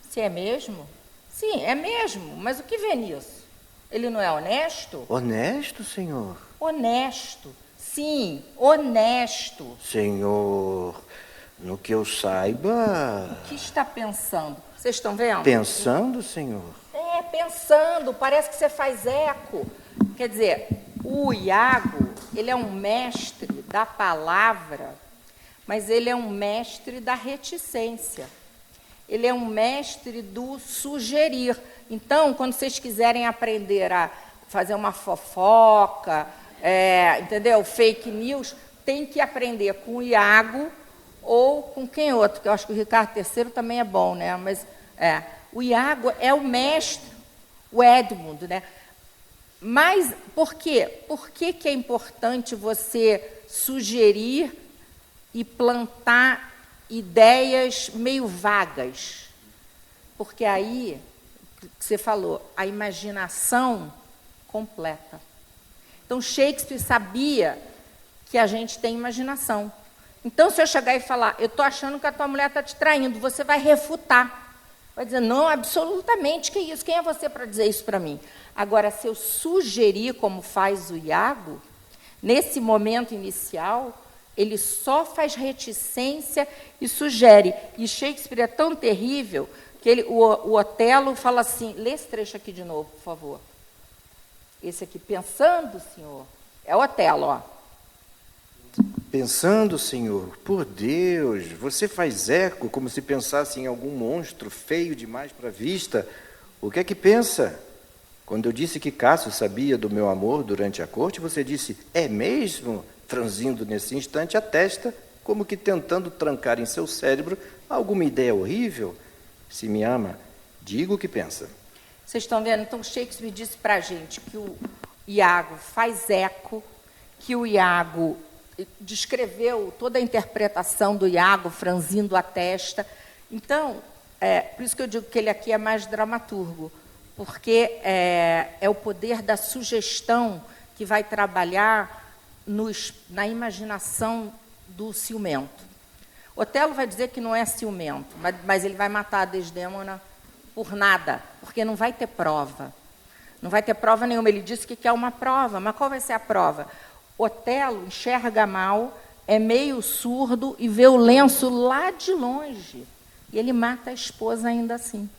Se é mesmo? Sim, é mesmo. Mas o que vê nisso? Ele não é honesto? Honesto, senhor? Honesto. Sim, honesto. Senhor, no que eu saiba... O que está pensando? Vocês estão vendo? Pensando, senhor? Pensando. Parece que você faz eco. Quer dizer, o Iago, ele é um mestre da palavra, mas ele é um mestre da reticência. Ele é um mestre do sugerir. Então, quando vocês quiserem aprender a fazer uma fofoca, entendeu? Fake news, tem que aprender com o Iago ou com quem outro, que eu acho que o Ricardo III também é bom, né? Mas o Iago é o mestre, o Edmundo, né? Mas por quê? Por que é importante você sugerir e plantar ideias meio vagas? Porque aí, que você falou, a imaginação completa. Então, Shakespeare sabia que a gente tem imaginação. Então, se eu chegar e falar, eu estou achando que a tua mulher está te traindo, você vai refutar. Vai dizer, não, absolutamente, que isso? Quem é você para dizer isso para mim? Agora, se eu sugerir, como faz o Iago, nesse momento inicial, ele só faz reticência e sugere. E Shakespeare é tão terrível que o Otelo fala assim, lê esse trecho aqui de novo, por favor. Esse aqui, pensando, senhor, é o Otelo, ó. Pensando, senhor, por Deus, você faz eco como se pensasse em algum monstro feio demais para a vista. O que é que pensa? Quando eu disse que Cássio sabia do meu amor durante a corte, você disse, é mesmo? Franzindo nesse instante a testa, como que tentando trancar em seu cérebro alguma ideia horrível. Se me ama, diga o que pensa. Vocês estão vendo? Então, Shakespeare disse para a gente que o Iago faz eco, que o Iago descreveu toda a interpretação do Iago, franzindo a testa. Então, por isso que eu digo que ele aqui é mais dramaturgo, porque é o poder da sugestão que vai trabalhar na imaginação do ciumento. Otelo vai dizer que não é ciumento, mas ele vai matar a Desdémona por nada, porque não vai ter prova. Não vai ter prova nenhuma. Ele disse que quer uma prova, mas qual vai ser a prova? Otelo enxerga mal, é meio surdo e vê o lenço lá de longe. E ele mata a esposa ainda assim.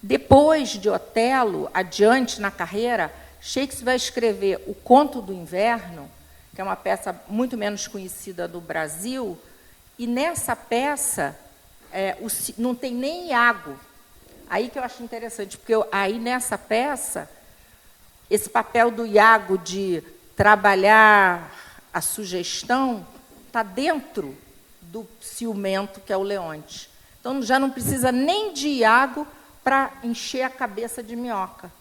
Depois de Otelo, adiante na carreira, Shakespeare vai escrever O Conto do Inverno, que é uma peça muito menos conhecida do Brasil, e nessa peça não tem nem Iago. Aí que eu acho interessante, porque aí nessa peça, esse papel do Iago de trabalhar a sugestão está dentro do ciumento, que é o Leonte. Então, já não precisa nem de Iago para encher a cabeça de minhoca.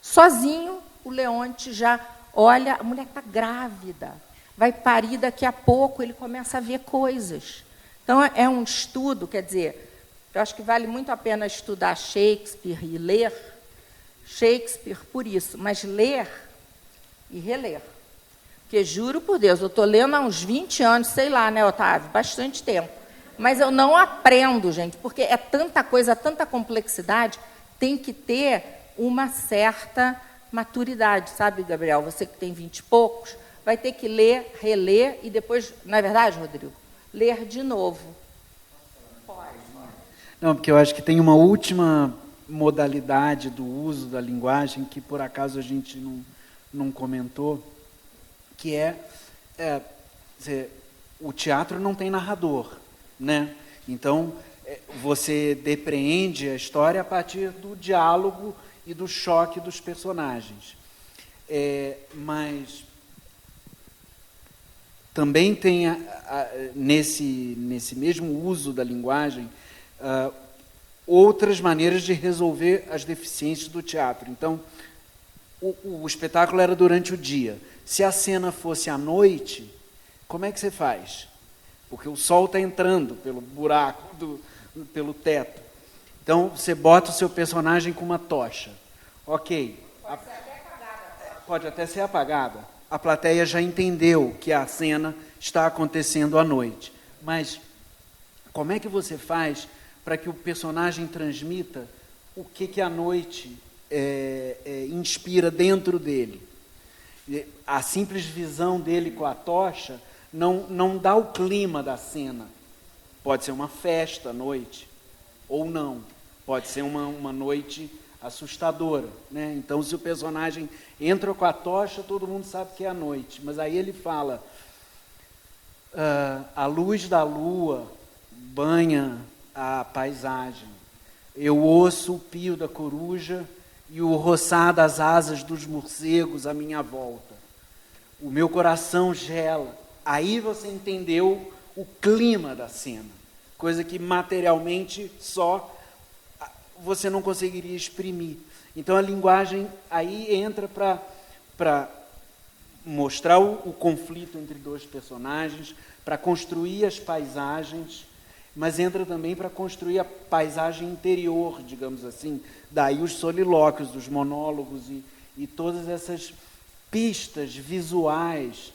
Sozinho, o Leonte já olha, a mulher está grávida, vai parir daqui a pouco, ele começa a ver coisas. Então, é um estudo, quer dizer, eu acho que vale muito a pena estudar Shakespeare e ler Shakespeare por isso, mas ler e reler. Porque, juro por Deus, eu estou lendo há uns 20 anos, sei lá, né, Otávio? Bastante tempo. Mas eu não aprendo, gente, porque é tanta coisa, tanta complexidade, tem que ter uma certa maturidade, sabe, Gabriel? Você que tem 20 e poucos, vai ter que ler, reler e depois, não é verdade, Rodrigo? ler de novo. Não, porque eu acho que tem uma última modalidade do uso da linguagem que, por acaso, a gente não comentou, que o teatro não tem narrador, né? Então, você depreende a história a partir do diálogo e do choque dos personagens. Mas também tem, nesse mesmo uso da linguagem, outras maneiras de resolver as deficiências do teatro. Então, o espetáculo era durante o dia. Se a cena fosse à noite, como é que você faz? Porque o sol está entrando pelo buraco, pelo teto. Então, você bota o seu personagem com uma tocha. Ok. Pode ser até apagada. Pode até ser apagada. A plateia já entendeu que a cena está acontecendo à noite. Mas como é que você faz para que o personagem transmita o que a noite inspira dentro dele? A simples visão dele com a tocha não dá o clima da cena. Pode ser uma festa à noite, ou não. Pode ser uma noite assustadora, né? Então, se o personagem entra com a tocha, todo mundo sabe que é à noite. Mas aí ele fala, a luz da lua banha a paisagem. Eu ouço o pio da coruja e o roçar das asas dos morcegos à minha volta. O meu coração gela. Aí você entendeu o clima da cena, coisa que materialmente só você não conseguiria exprimir. Então a linguagem aí entra para mostrar o conflito entre dois personagens, para construir as paisagens, mas entra também para construir a paisagem interior, digamos assim. Daí os solilóquios, os monólogos e todas essas pistas visuais,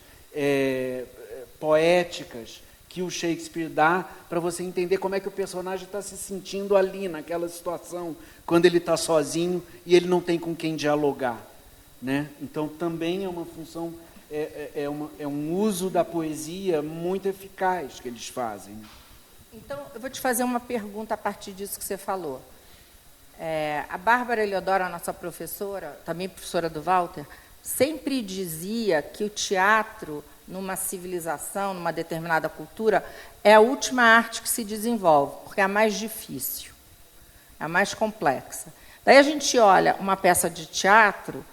poéticas, que o Shakespeare dá para você entender como é que o personagem está se sentindo ali, naquela situação, quando ele está sozinho e ele não tem com quem dialogar, né? Então, também é uma função, é um uso da poesia muito eficaz que eles fazem. Né? Então, eu vou te fazer uma pergunta a partir disso que você falou. A Bárbara Eliodoro, a nossa professora, também professora do Walter, sempre dizia que o teatro, numa civilização, numa determinada cultura, é a última arte que se desenvolve, porque é a mais difícil, é a mais complexa. Daí a gente olha uma peça de teatro,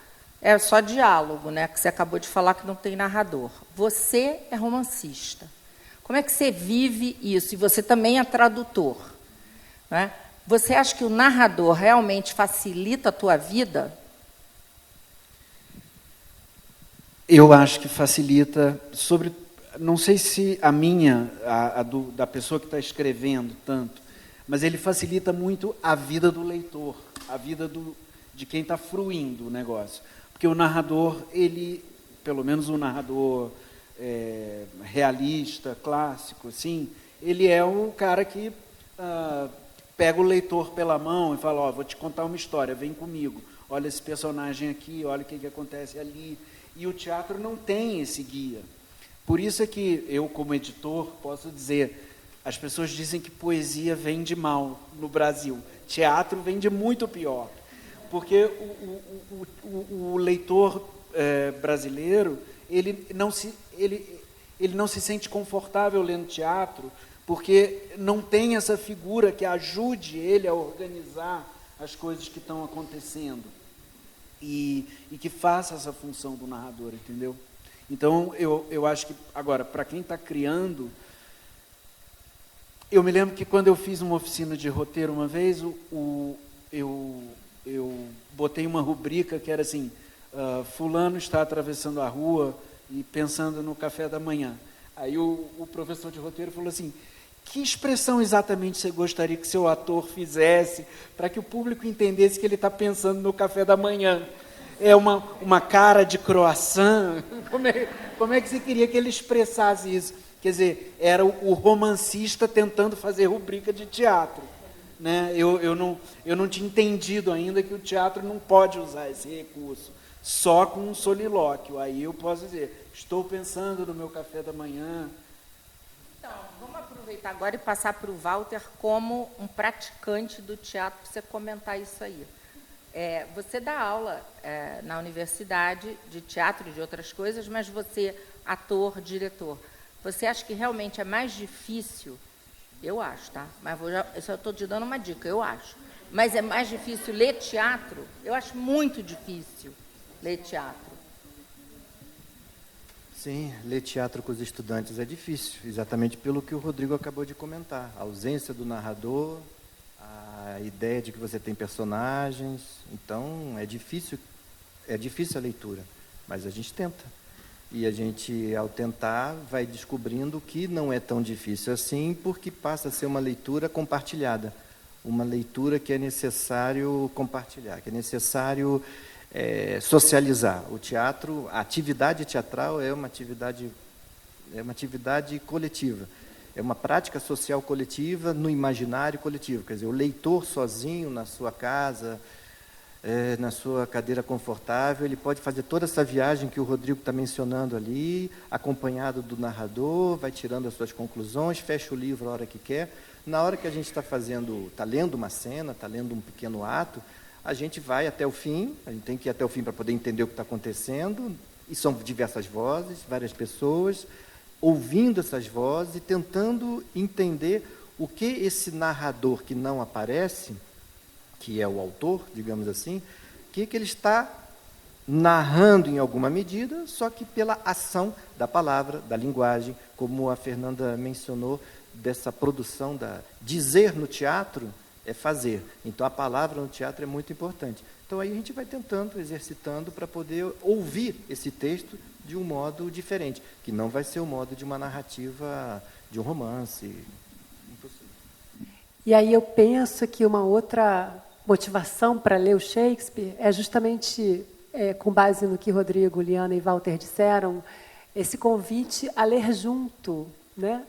é só diálogo, né? Que você acabou de falar que não tem narrador. Você é romancista. Como é que você vive isso? E você também é tradutor, né? Você acha que o narrador realmente facilita a tua vida? Eu acho que facilita, não sei se da pessoa que está escrevendo tanto, mas ele facilita muito a vida do leitor, a vida de quem está fruindo o negócio. Porque o narrador, pelo menos o narrador realista, clássico, assim, ele é o cara que pega o leitor pela mão e fala, vou te contar uma história, vem comigo, olha esse personagem aqui, olha o que acontece ali. E o teatro não tem esse guia. Por isso é que eu, como editor, posso dizer, as pessoas dizem que poesia vende mal no Brasil. Teatro vende muito pior. Porque o leitor brasileiro, ele não se sente confortável lendo teatro, porque não tem essa figura que ajude ele a organizar as coisas que estão acontecendo. E que faça essa função do narrador, entendeu? Então, eu acho que, agora, para quem está criando, eu me lembro que quando eu fiz uma oficina de roteiro uma vez, eu botei uma rubrica que era assim, fulano está atravessando a rua e pensando no café da manhã. Aí o professor de roteiro falou assim, que expressão exatamente você gostaria que seu ator fizesse para que o público entendesse que ele está pensando no café da manhã? É uma cara de croissant? Como é que você queria que ele expressasse isso? Quer dizer, era o romancista tentando fazer rubrica de teatro. Né? Eu não tinha entendido ainda que o teatro não pode usar esse recurso, só com um solilóquio. Aí eu posso dizer, estou pensando no meu café da manhã. Então, vamos aproveitar agora e passar para o Walter como um praticante do teatro, para você comentar isso aí. Você dá aula na universidade de teatro e de outras coisas, mas você, ator, diretor, você acha que realmente é mais difícil? Eu acho, tá? Mas eu só estou te dando uma dica, eu acho. Mas é mais difícil ler teatro? Eu acho muito difícil ler teatro. Sim, ler teatro com os estudantes é difícil, exatamente pelo que o Rodrigo acabou de comentar. A ausência do narrador, a ideia de que você tem personagens. Então, é difícil a leitura, mas a gente tenta. E a gente, ao tentar, vai descobrindo que não é tão difícil assim, porque passa a ser uma leitura compartilhada. Uma leitura que é necessário compartilhar, que é necessário socializar. O teatro, a atividade teatral é uma atividade coletiva. É uma prática social coletiva no imaginário coletivo. Quer dizer, o leitor sozinho na sua casa, na sua cadeira confortável, ele pode fazer toda essa viagem que o Rodrigo está mencionando ali, acompanhado do narrador, vai tirando as suas conclusões, fecha o livro a hora que quer. Na hora que a gente está lendo uma cena, está lendo um pequeno ato, a gente vai até o fim, a gente tem que ir até o fim para poder entender o que está acontecendo, e são diversas vozes, várias pessoas, ouvindo essas vozes e tentando entender o que esse narrador que não aparece, que é o autor, digamos assim, o que ele está narrando em alguma medida, só que pela ação da palavra, da linguagem, como a Fernanda mencionou, dessa produção dizer no teatro é fazer. Então, a palavra no teatro é muito importante. Então, aí a gente vai tentando, exercitando, para poder ouvir esse texto de um modo diferente, que não vai ser o modo de uma narrativa, de um romance. Impossível. E aí eu penso que uma outra motivação para ler o Shakespeare é justamente, com base no que Rodrigo, Liana e Walter disseram, esse convite a ler junto, né?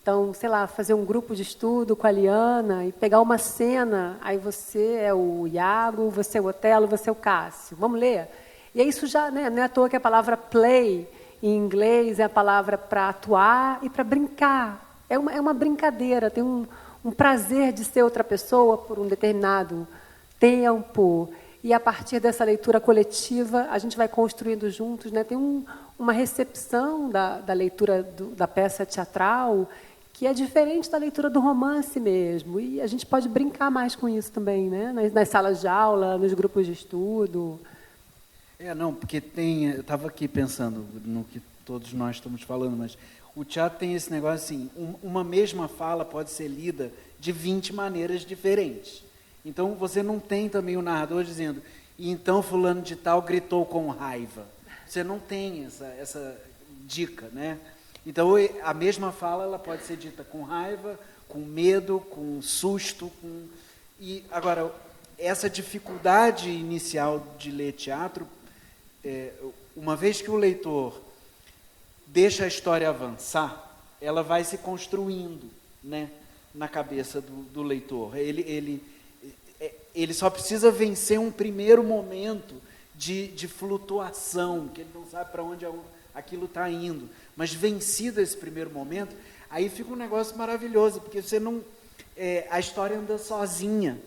Então, sei lá, fazer um grupo de estudo com a Liana e pegar uma cena, aí você é o Iago, você é o Otelo, você é o Cássio. Vamos ler? E aí isso já, né, não é à toa que a palavra play, em inglês, é a palavra para atuar e para brincar. É uma brincadeira, tem um prazer de ser outra pessoa por um determinado tempo. E, a partir dessa leitura coletiva, a gente vai construindo juntos, né? Tem uma recepção da leitura da peça teatral que é diferente da leitura do romance mesmo. E a gente pode brincar mais com isso também, né? Nas salas de aula, nos grupos de estudo. Não, porque eu estava aqui pensando no que todos nós estamos falando, mas o teatro tem esse negócio assim, uma mesma fala pode ser lida de 20 maneiras diferentes. Então, você não tem também o narrador dizendo, e então fulano de tal gritou com raiva. Você não tem essa dica, né? Então, a mesma fala ela pode ser dita com raiva, com medo, com susto. E, agora, essa dificuldade inicial de ler teatro, uma vez que o leitor deixa a história avançar, ela vai se construindo, né, na cabeça do leitor. Ele só precisa vencer um primeiro momento de flutuação, que ele não sabe para onde aquilo está indo. Mas vencido esse primeiro momento, aí fica um negócio maravilhoso, porque você não, a história anda sozinha.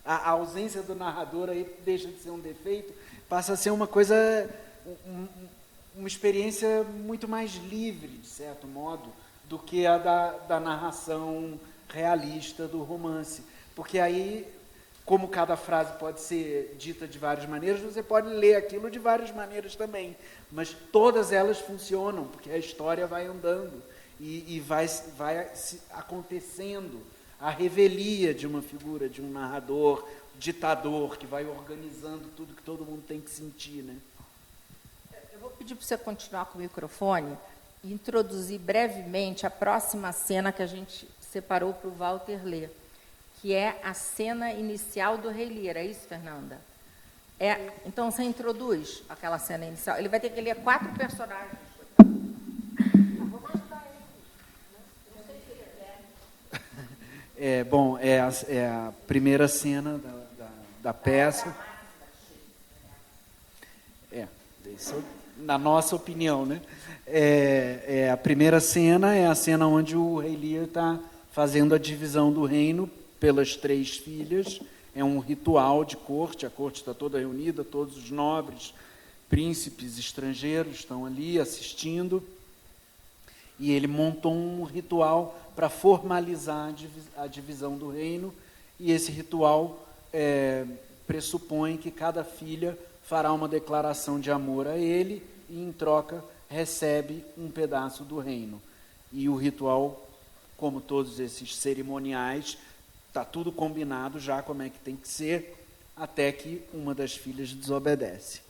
A ausência do narrador aí deixa de ser um defeito, passa a ser uma coisa, uma experiência muito mais livre, de certo modo, do que a da narração realista do romance. Porque aí, como cada frase pode ser dita de várias maneiras, você pode ler aquilo de várias maneiras também. Mas todas elas funcionam, porque a história vai andando e vai acontecendo a revelia de uma figura, de um narrador, ditador, que vai organizando tudo que todo mundo tem que sentir, né? Eu vou pedir para você continuar com o microfone e introduzir brevemente a próxima cena que a gente separou para o Walter ler, que é a cena inicial do Rei Lear. É isso, Fernanda? Então, você introduz aquela cena inicial. Ele vai ter que ler 4 personagens. Vou ajudar ele. Não sei se ele quer. É a primeira cena da peça. na nossa opinião, né? A primeira cena é a cena onde o rei Lear está fazendo a divisão do reino pelas 3 filhas. É um ritual de corte, a corte está toda reunida, todos os nobres, príncipes estrangeiros estão ali assistindo, e ele montou um ritual para formalizar a divisão do reino, e esse ritual pressupõe que cada filha fará uma declaração de amor a ele e, em troca, recebe um pedaço do reino. E o ritual, como todos esses cerimoniais, está tudo combinado já como é que tem que ser, até que uma das filhas desobedece.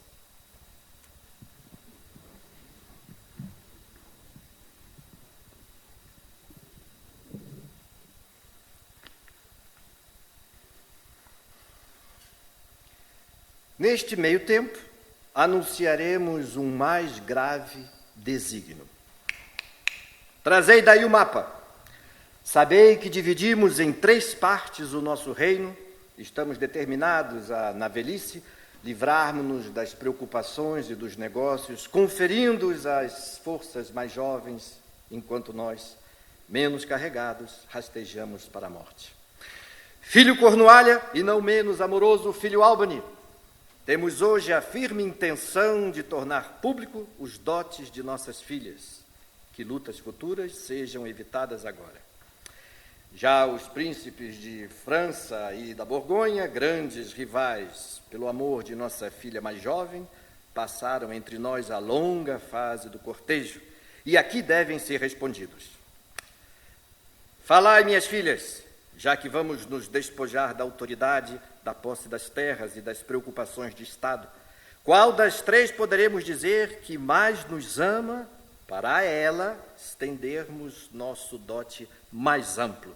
Neste meio tempo, anunciaremos um mais grave desígnio. Trazei daí o mapa. Sabei que dividimos em 3 partes o nosso reino. Estamos determinados a, na velhice, livrarmos-nos das preocupações e dos negócios, conferindo-os às forças mais jovens, enquanto nós, menos carregados, rastejamos para a morte. Filho Cornualha, e não menos amoroso filho Albany, temos hoje a firme intenção de tornar público os dotes de nossas filhas, que lutas futuras sejam evitadas agora. Já os príncipes de França e da Borgonha, grandes rivais pelo amor de nossa filha mais jovem, passaram entre nós a longa fase do cortejo, e aqui devem ser respondidos. Falai, minhas filhas, já que vamos nos despojar da autoridade, da posse das terras e das preocupações de Estado, qual das 3 poderemos dizer que mais nos ama, para a ela estendermos nosso dote mais amplo,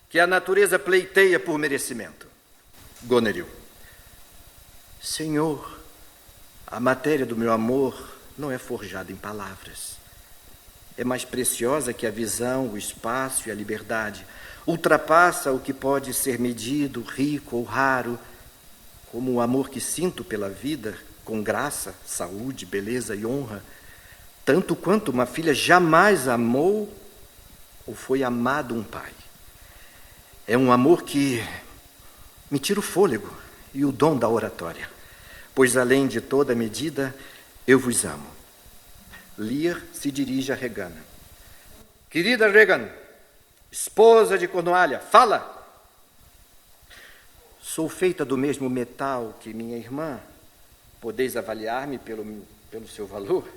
que a natureza pleiteia por merecimento? Goneril. Senhor, a matéria do meu amor não é forjada em palavras. É mais preciosa que a visão, o espaço e a liberdade. Ultrapassa o que pode ser medido, rico ou raro, como o amor que sinto pela vida, com graça, saúde, beleza e honra, tanto quanto uma filha jamais amou ou foi amado um pai. É um amor que me tira o fôlego e o dom da oratória, pois além de toda medida, eu vos amo. Lear se dirige a Regan. Querida Regan, esposa de Cornualha, fala! Sou feita do mesmo metal que minha irmã. Podeis avaliar-me pelo seu valor?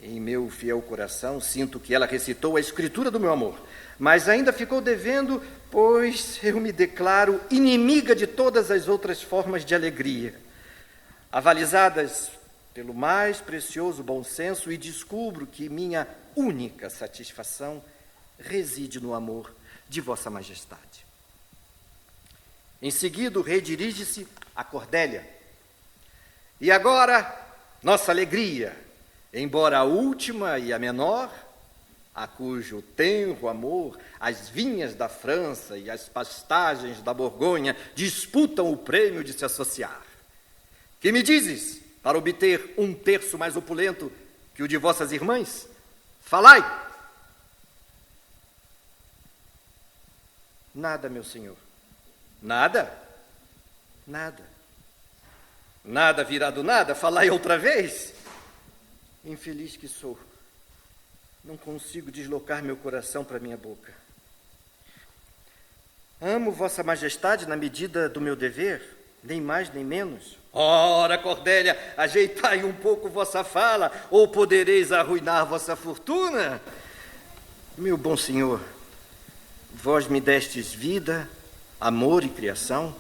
Em meu fiel coração, sinto que ela recitou a escritura do meu amor, mas ainda ficou devendo, pois eu me declaro inimiga de todas as outras formas de alegria, avalizadas pelo mais precioso bom senso, e descubro que minha única satisfação reside no amor de Vossa Majestade. Em seguida, o rei dirige-se a Cordélia. E agora, nossa alegria, embora a última e a menor, a cujo tenro amor as vinhas da França e as pastagens da Borgonha disputam o prêmio de se associar. Que me dizes para obter 1/3 mais opulento que o de vossas irmãs? Falai! Nada, meu senhor. Nada? Nada. Nada virá do nada? Falai outra vez? Infeliz que sou. Não consigo deslocar meu coração para minha boca. Amo Vossa Majestade na medida do meu dever, nem mais nem menos. Ora, Cordélia, ajeitai um pouco vossa fala, ou podereis arruinar vossa fortuna. Meu bom senhor, vós me destes vida, amor e criação.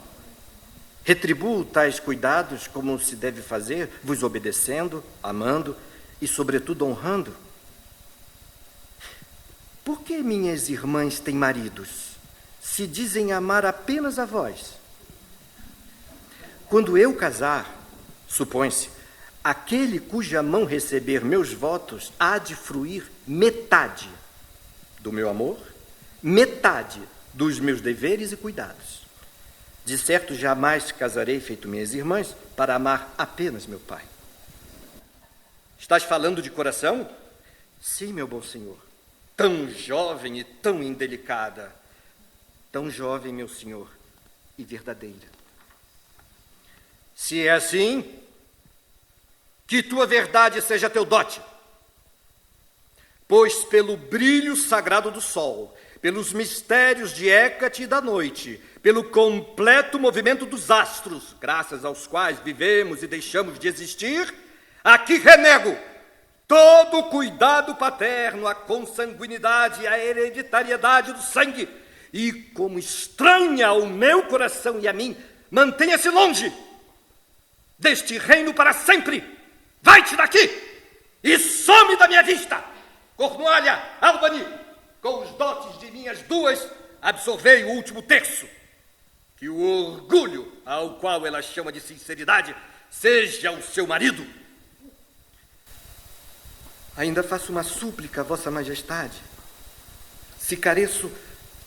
Retribuo tais cuidados como se deve fazer, vos obedecendo, amando e, sobretudo, honrando. Por que minhas irmãs têm maridos, se dizem amar apenas a vós? Quando eu casar, supõe-se, aquele cuja mão receber meus votos há de fruir metade do meu amor, metade dos meus deveres e cuidados. De certo, jamais casarei feito minhas irmãs para amar apenas meu pai. Estás falando de coração? Sim, meu bom senhor. Tão jovem e tão indelicada. Tão jovem, meu senhor, e verdadeira. Se é assim, que tua verdade seja teu dote. Pois pelo brilho sagrado do sol, pelos mistérios de Hécate e da noite, pelo completo movimento dos astros, graças aos quais vivemos e deixamos de existir, aqui renego todo o cuidado paterno, a consanguinidade, a hereditariedade do sangue, e como estranha ao meu coração e a mim, mantenha-se longe deste reino para sempre. Vai-te daqui e some da minha vista. Cornualha, Albany, com os dotes de minhas duas, absorvei o último terço. Que o orgulho, ao qual ela chama de sinceridade, seja o seu marido. Ainda faço uma súplica a vossa majestade. Se careço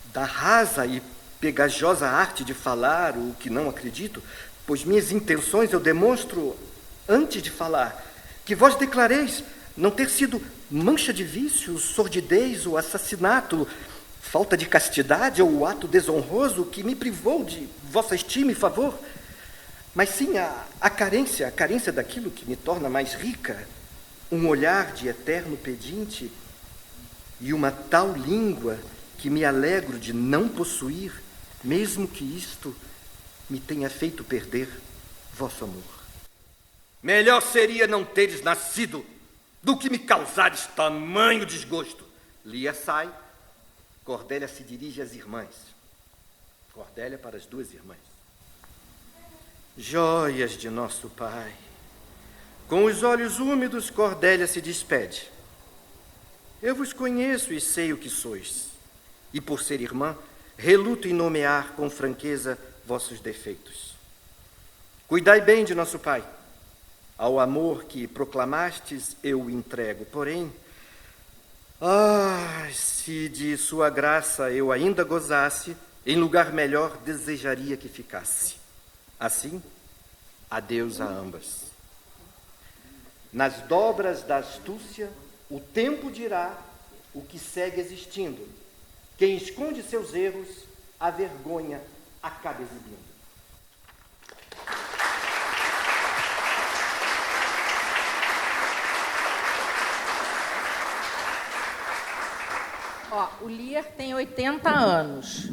da rasa e pegajosa arte de falar o que não acredito, pois minhas intenções eu demonstro antes de falar, que vós declareis não ter sido mancha de vício, sordidez ou assassinato, falta de castidade ou ato desonroso que me privou de vossa estima e favor, mas sim a carência daquilo que me torna mais rica, um olhar de eterno pedinte e uma tal língua que me alegro de não possuir, mesmo que isto me tenha feito perder vosso amor. Melhor seria não teres nascido do que me causares tamanho desgosto. Lia sai, Cordélia se dirige às irmãs. Cordélia para as duas irmãs. Joias de nosso pai. Com os olhos úmidos, Cordélia se despede. Eu vos conheço e sei o que sois. E por ser irmã, reluto em nomear com franqueza vossos defeitos. Cuidai bem de nosso pai. Ao amor que proclamastes, eu o entrego. Porém, se de sua graça eu ainda gozasse, em lugar melhor desejaria que ficasse. Assim, adeus a ambas. Nas dobras da astúcia, o tempo dirá o que segue existindo. Quem esconde seus erros, a vergonha acaba exibindo. O Lear tem 80 anos.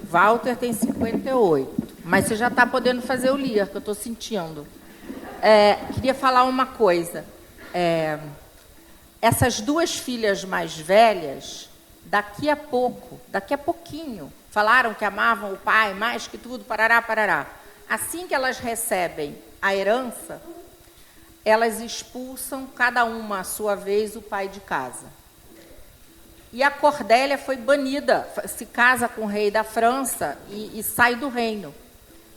Walter tem 58. Mas você já está podendo fazer o Lear, que eu estou sentindo. Queria falar uma coisa. Essas duas filhas mais velhas, daqui a pouquinho, falaram que amavam o pai mais que tudo, parará, parará. Assim que elas recebem a herança, elas expulsam, cada uma à sua vez, o pai de casa. E a Cordélia foi banida, se casa com o rei da França e sai do reino,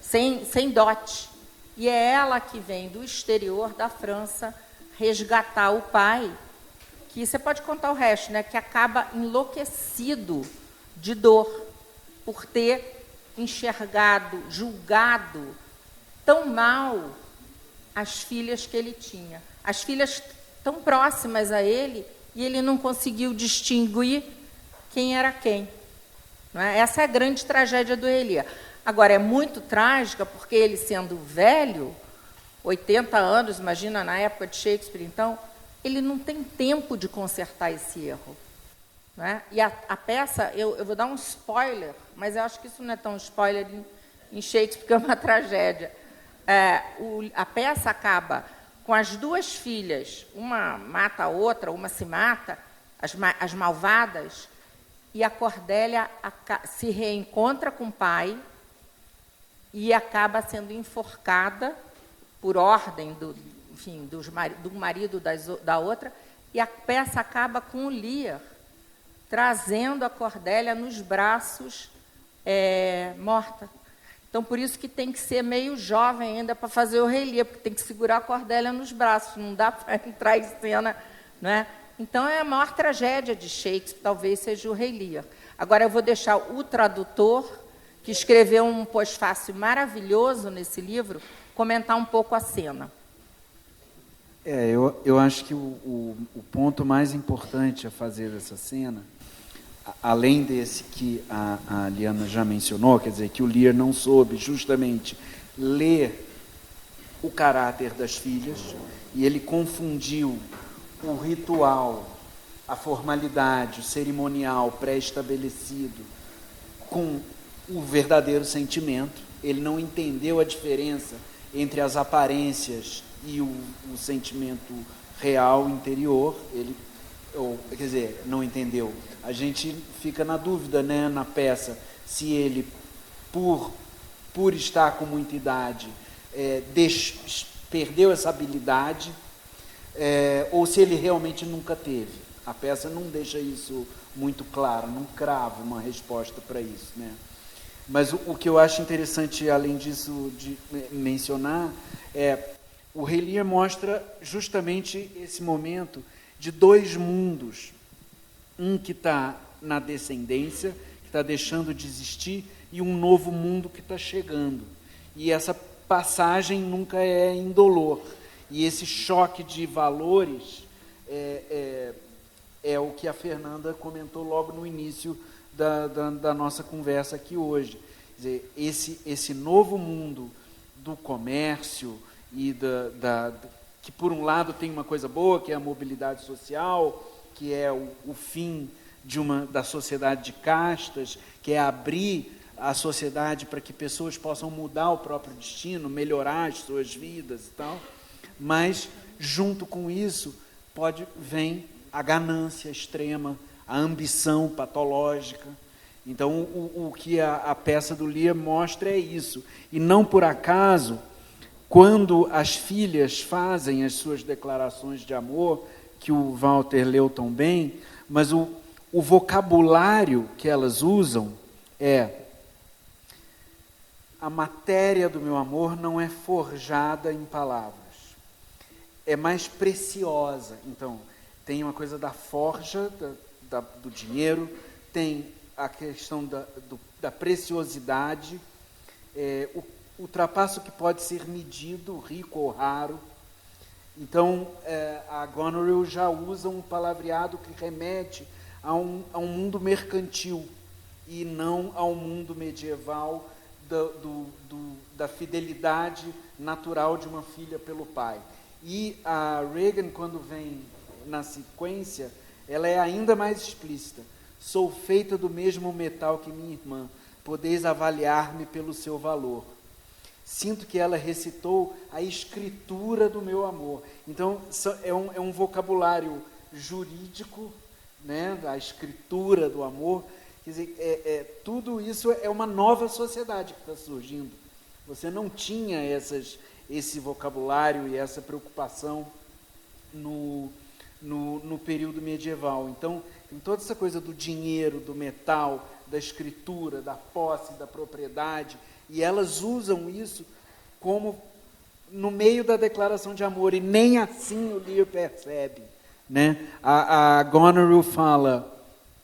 sem dote. E é ela que vem do exterior da França resgatar o pai, que você pode contar o resto, né? Que acaba enlouquecido de dor por ter enxergado, julgado tão mal as filhas que ele tinha. As filhas tão próximas a ele, e ele não conseguiu distinguir quem era quem. Não é? Essa é a grande tragédia do Elia. Agora, é muito trágica, porque ele, sendo velho, 80 anos, imagina na época de Shakespeare, então, ele não tem tempo de consertar esse erro. Não é? E a peça, eu vou dar um spoiler, mas eu acho que isso não é tão spoiler em Shakespeare, porque é uma tragédia. A peça acaba com as duas filhas, uma mata a outra, uma se mata, as malvadas, e a Cordélia se reencontra com o pai e acaba sendo enforcada por ordem do marido da outra, e a peça acaba com o Lear trazendo a Cordélia nos braços morta. Então, por isso que tem que ser meio jovem ainda para fazer o Rei Lear, porque tem que segurar a Cordélia nos braços, não dá para entrar em cena, não é? Então, é a maior tragédia de Shakespeare, talvez seja o Rei Lear. Agora, eu vou deixar o tradutor, que escreveu um pós-fácil maravilhoso nesse livro, comentar um pouco a cena. Eu acho que o ponto mais importante a fazer dessa cena, além desse que a Liana já mencionou, quer dizer, que o Lear não soube justamente ler o caráter das filhas, e ele confundiu o ritual, a formalidade, o cerimonial pré-estabelecido com o verdadeiro sentimento. Ele não entendeu a diferença entre as aparências e o sentimento real, interior. Quer dizer, não entendeu. A gente fica na dúvida, né, na peça, se ele, por estar com muita idade, perdeu essa habilidade, ou se ele realmente nunca teve. A peça não deixa isso muito claro, não crava uma resposta para isso, né? Mas o que eu acho interessante, além disso, de mencionar, o Rei Lear mostra justamente esse momento de dois mundos. Um que está na descendência, que está deixando de existir, e um novo mundo que está chegando. E essa passagem nunca é indolor. E esse choque de valores é o que a Fernanda comentou logo no início da nossa conversa aqui hoje. Quer dizer, esse novo mundo do comércio e que, por um lado, tem uma coisa boa, que é a mobilidade social, que é o fim da sociedade de castas, que é abrir a sociedade para que pessoas possam mudar o próprio destino, melhorar as suas vidas e tal. Mas, junto com isso, vem a ganância extrema, a ambição patológica. Então, o que a peça do Lear mostra é isso. E não por acaso, quando as filhas fazem as suas declarações de amor, que o Walter leu tão bem, mas o vocabulário que elas usam é: a matéria do meu amor não é forjada em palavras, é mais preciosa. Então, tem uma coisa da forja, do dinheiro, tem a questão da preciosidade, o trapaço que pode ser medido, rico ou raro. Então, a Goneril já usa um palavreado que remete a um mundo mercantil e não ao mundo medieval da fidelidade natural de uma filha pelo pai. E a Regan, quando vem na sequência, ela é ainda mais explícita. Sou feita do mesmo metal que minha irmã, podeis avaliar-me pelo seu valor. Sinto que ela recitou a escritura do meu amor. Então, é um vocabulário jurídico, né, da escritura do amor. Quer dizer, tudo isso é uma nova sociedade que está surgindo. Você não tinha esse vocabulário e essa preocupação no período medieval. Então, tem toda essa coisa do dinheiro, do metal, da escritura, da posse, da propriedade, e elas usam isso como no meio da declaração de amor, e nem assim o Lear percebe, né? A Goneril fala,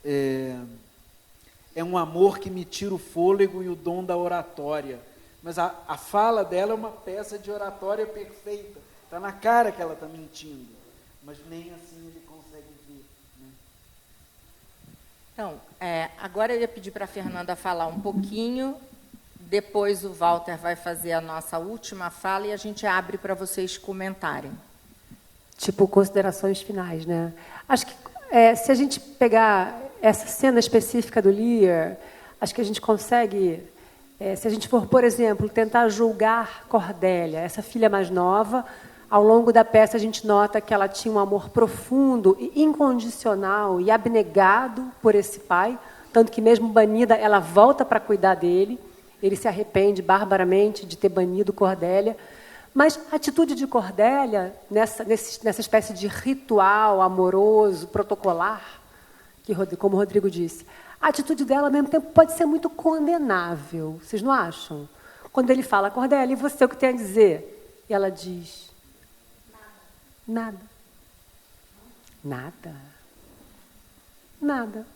é um amor que me tira o fôlego e o dom da oratória. Mas a fala dela é uma peça de oratória perfeita. Está na cara que ela está mentindo. Mas nem assim ele consegue ver. Né? Então, agora eu ia pedir para a Fernanda falar um pouquinho, depois o Walter vai fazer a nossa última fala e a gente abre para vocês comentarem. Tipo, considerações finais, né? Acho que se a gente pegar essa cena específica do Lear, acho que a gente consegue, se a gente for, por exemplo, tentar julgar Cordélia, essa filha mais nova, ao longo da peça a gente nota que ela tinha um amor profundo e incondicional e abnegado por esse pai, tanto que mesmo banida, ela volta para cuidar dele, ele se arrepende barbaramente de ter banido Cordélia, mas a atitude de Cordélia, nessa espécie de ritual amoroso, protocolar, que, como o Rodrigo disse, a atitude dela, ao mesmo tempo, pode ser muito condenável. Vocês não acham? Quando ele fala, Cordélia, e você, o que tem a dizer? E ela diz, nada. Nada. Nada.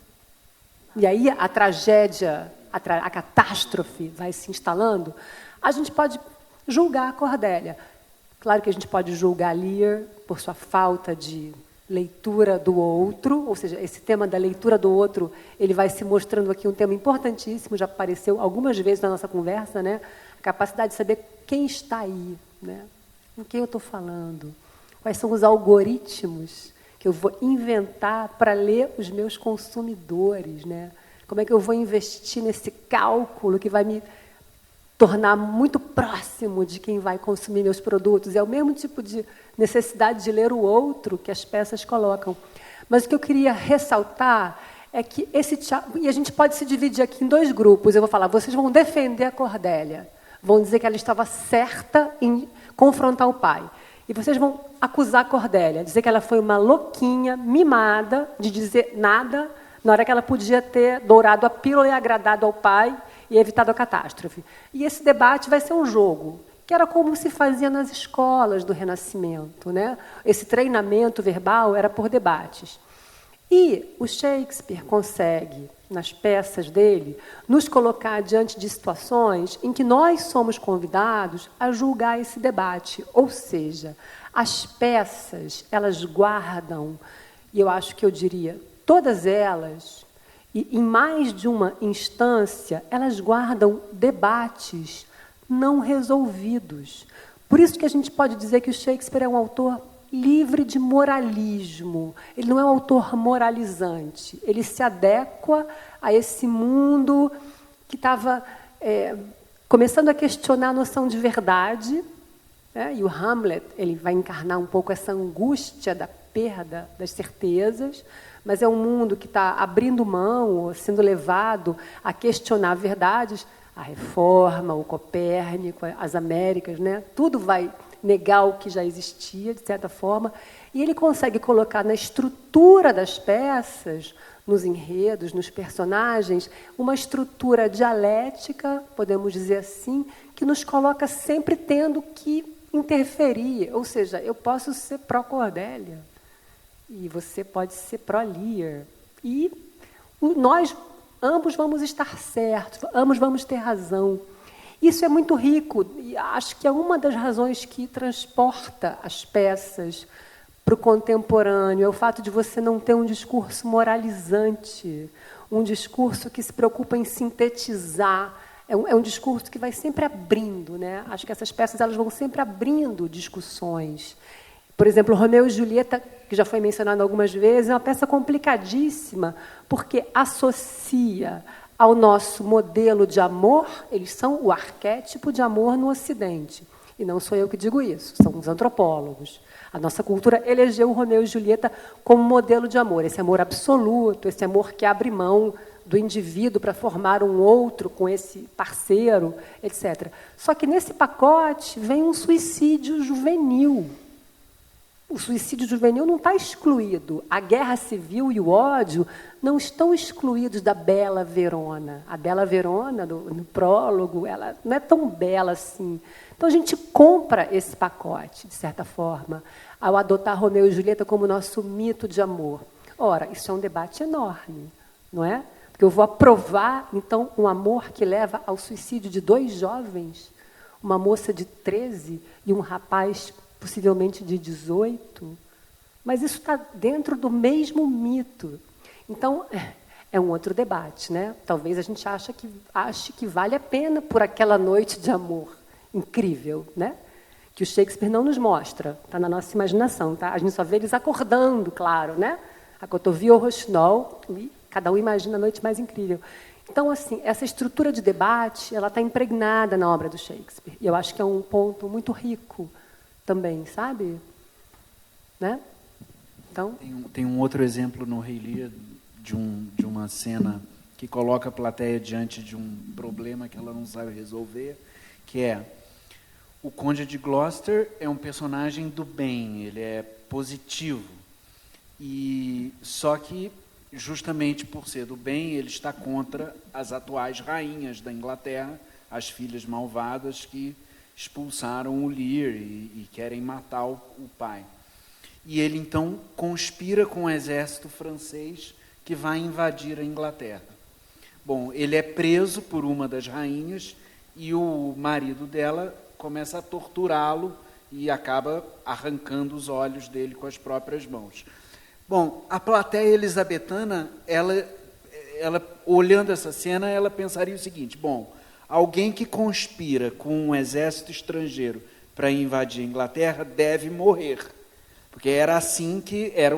E aí a tragédia, a catástrofe vai se instalando. A gente pode julgar a Cordélia. Claro que a gente pode julgar Lear por sua falta de leitura do outro, ou seja, esse tema da leitura do outro, ele vai se mostrando aqui um tema importantíssimo, já apareceu algumas vezes na nossa conversa, né? A capacidade de saber quem está aí, né? Com quem eu estou falando, quais são os algoritmos que eu vou inventar para ler os meus consumidores, né? Como é que eu vou investir nesse cálculo que vai me tornar muito próximo de quem vai consumir meus produtos. É o mesmo tipo de necessidade de ler o outro que as peças colocam. Mas o que eu queria ressaltar é que esse teatro... E a gente pode se dividir aqui em 2 grupos. Eu vou falar, vocês vão defender a Cordélia. Vão dizer que ela estava certa em confrontar o pai. E vocês vão acusar a Cordélia, dizer que ela foi uma louquinha, mimada, de dizer nada, na hora que ela podia ter dourado a pílula e agradado ao pai e evitado a catástrofe. E esse debate vai ser um jogo, que era como se fazia nas escolas do Renascimento, né? Esse treinamento verbal era por debates. E o Shakespeare consegue, nas peças dele, nos colocar diante de situações em que nós somos convidados a julgar esse debate. Ou seja, as peças, elas guardam, e eu acho que eu diria, todas elas, e em mais de uma instância, elas guardam debates não resolvidos. Por isso que a gente pode dizer que o Shakespeare é um autor livre de moralismo. Ele não é um autor moralizante. Ele se adequa a esse mundo que estava começando a questionar a noção de verdade, né? E o Hamlet ele vai encarnar um pouco essa angústia da perda das certezas, mas é um mundo que está abrindo mão, sendo levado a questionar verdades. A Reforma, o Copérnico, as Américas, né? Tudo vai negar o que já existia, de certa forma, e ele consegue colocar na estrutura das peças, nos enredos, nos personagens, uma estrutura dialética, podemos dizer assim, que nos coloca sempre tendo que interferir. Ou seja, eu posso ser pró-Cordélia, e você pode ser pró-Lear. E nós ambos vamos estar certos, ambos vamos ter razão. Isso é muito rico, e acho que é uma das razões que transporta as peças para o contemporâneo, é o fato de você não ter um discurso moralizante, um discurso que se preocupa em sintetizar, é um discurso que vai sempre abrindo, né? Acho que essas peças elas vão sempre abrindo discussões. Por exemplo, Romeu e Julieta, que já foi mencionado algumas vezes, é uma peça complicadíssima, porque associa ao nosso modelo de amor, eles são o arquétipo de amor no Ocidente. E não sou eu que digo isso, são os antropólogos. A nossa cultura elegeu o Romeu e Julieta como modelo de amor, esse amor absoluto, esse amor que abre mão do indivíduo para formar um outro com esse parceiro, etc. Só que nesse pacote vem um suicídio juvenil. O suicídio juvenil não está excluído. A guerra civil e o ódio não estão excluídos da bela Verona. A bela Verona, no prólogo, ela não é tão bela assim. Então, a gente compra esse pacote, de certa forma, ao adotar Romeu e Julieta como nosso mito de amor. Ora, isso é um debate enorme, não é? Porque eu vou aprovar, então, um amor que leva ao suicídio de 2 jovens, uma moça de 13 e um rapaz possivelmente de 18, mas isso está dentro do mesmo mito. Então, é um outro debate, né? Talvez a gente ache que vale a pena por aquela noite de amor incrível, né? Que o Shakespeare não nos mostra, está na nossa imaginação, tá? A gente só vê eles acordando, claro, né? A cotovia ou o roxinol, e cada um imagina a noite mais incrível. Então, assim, essa estrutura de debate, ela está impregnada na obra do Shakespeare, e eu acho que é um ponto muito rico também, sabe? Né? Então... Tem um outro exemplo no Rei Lear de uma cena que coloca a plateia diante de um problema que ela não sabe resolver, que é o Conde de Gloucester é um personagem do bem, ele é positivo, e só que justamente por ser do bem ele está contra as atuais rainhas da Inglaterra, as filhas malvadas que expulsaram o Lear e querem matar o pai. E ele, então, conspira com o exército francês que vai invadir a Inglaterra. Bom, ele é preso por uma das rainhas e o marido dela começa a torturá-lo e acaba arrancando os olhos dele com as próprias mãos. Bom, a plateia elisabetana, ela olhando essa cena, ela pensaria o seguinte: bom, alguém que conspira com um exército estrangeiro para invadir a Inglaterra deve morrer, porque era assim que era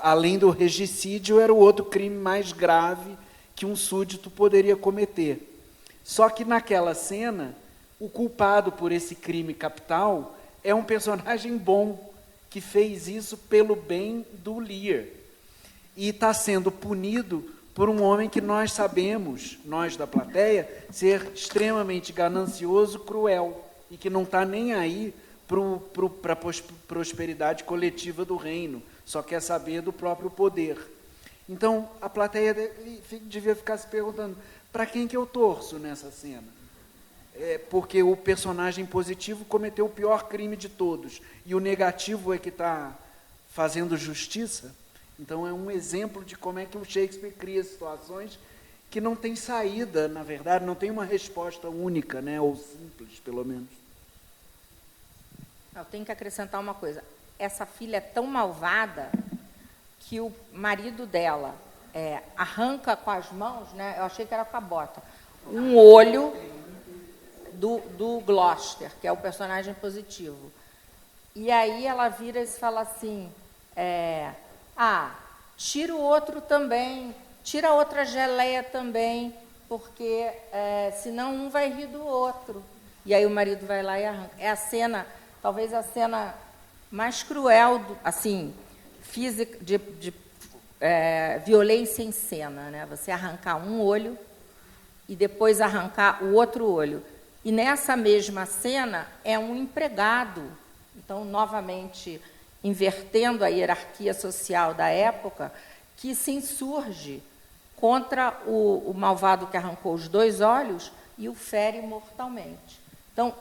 além do regicídio, era o outro crime mais grave que um súdito poderia cometer. Só que naquela cena, o culpado por esse crime capital é um personagem bom, que fez isso pelo bem do Lear. E está sendo punido por um homem que nós sabemos, nós da plateia, ser extremamente ganancioso, cruel, e que não está nem aí para a prosperidade coletiva do reino, só quer saber do próprio poder. Então, a plateia devia ficar se perguntando, para quem que eu torço nessa cena? Porque o personagem positivo cometeu o pior crime de todos, e o negativo é que está fazendo justiça. Então, é um exemplo de como é que o Shakespeare cria situações que não tem saída, na verdade, não tem uma resposta única, né, ou simples, pelo menos. Eu tenho que acrescentar uma coisa. Essa filha é tão malvada que o marido dela arranca com as mãos, né, eu achei que era com a bota, um olho do Gloucester, que é o personagem positivo. E aí ela vira e fala assim, tira o outro também, tira a outra geleia também, porque senão um vai rir do outro. E aí o marido vai lá e arranca. É a cena, talvez a cena mais cruel, assim, física, de violência em cena, né? Você arrancar um olho e depois arrancar o outro olho. E nessa mesma cena é um empregado. Então, novamente, invertendo a hierarquia social da época, que se insurge contra o malvado que arrancou os 2 olhos e o fere mortalmente. Então,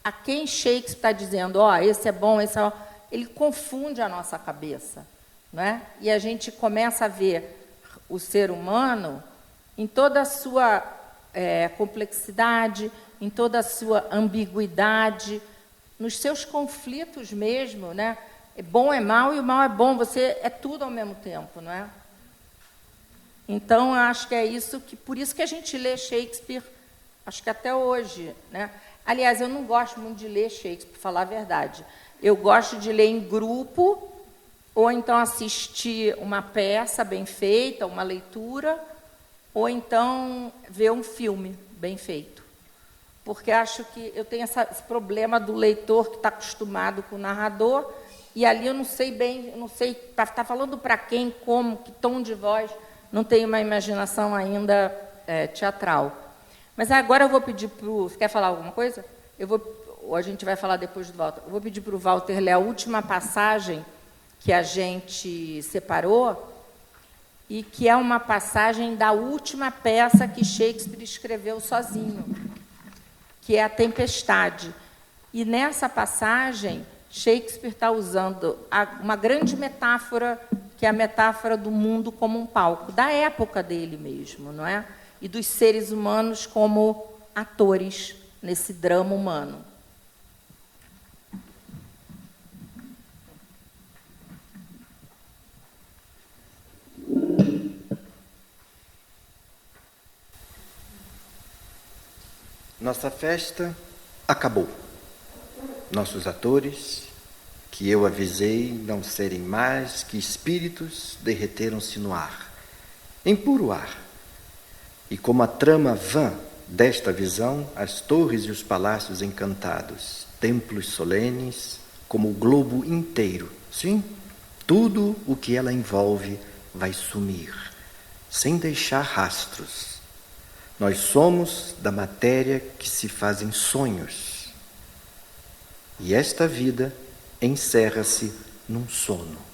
a quem Shakespeare está dizendo, esse é bom, esse é... ele confunde a nossa cabeça, não é? E a gente começa a ver o ser humano em toda a sua complexidade, em toda a sua ambiguidade, nos seus conflitos mesmo, né? Bom é mal e o mal é bom, você é tudo ao mesmo tempo, não é? Então, eu acho que é isso por isso que a gente lê Shakespeare, acho que até hoje, né? Aliás, eu não gosto muito de ler Shakespeare, para falar a verdade. Eu gosto de ler em grupo, ou então assistir uma peça bem feita, uma leitura, ou então ver um filme bem feito. Porque acho que eu tenho esse problema do leitor que está acostumado com o narrador, e ali eu não sei bem, eu não sei, está falando para quem, como, que tom de voz, não tenho uma imaginação ainda teatral. Mas agora eu vou pedir para o... Você quer falar alguma coisa? Ou a gente vai falar depois do Walter. Eu vou pedir para o Walter ler a última passagem que a gente separou, e que é uma passagem da última peça que Shakespeare escreveu sozinho, que é A Tempestade. E nessa passagem, Shakespeare está usando uma grande metáfora, que é a metáfora do mundo como um palco, da época dele mesmo, não é? E dos seres humanos como atores nesse drama humano. Nossa festa acabou. Nossos atores, que eu avisei não serem mais que espíritos, derreteram-se no ar, em puro ar. E como a trama vã desta visão, as torres e os palácios encantados, templos solenes, como o globo inteiro, sim, tudo o que ela envolve vai sumir, sem deixar rastros. Nós somos da matéria que se fazem sonhos. E esta vida encerra-se num sono.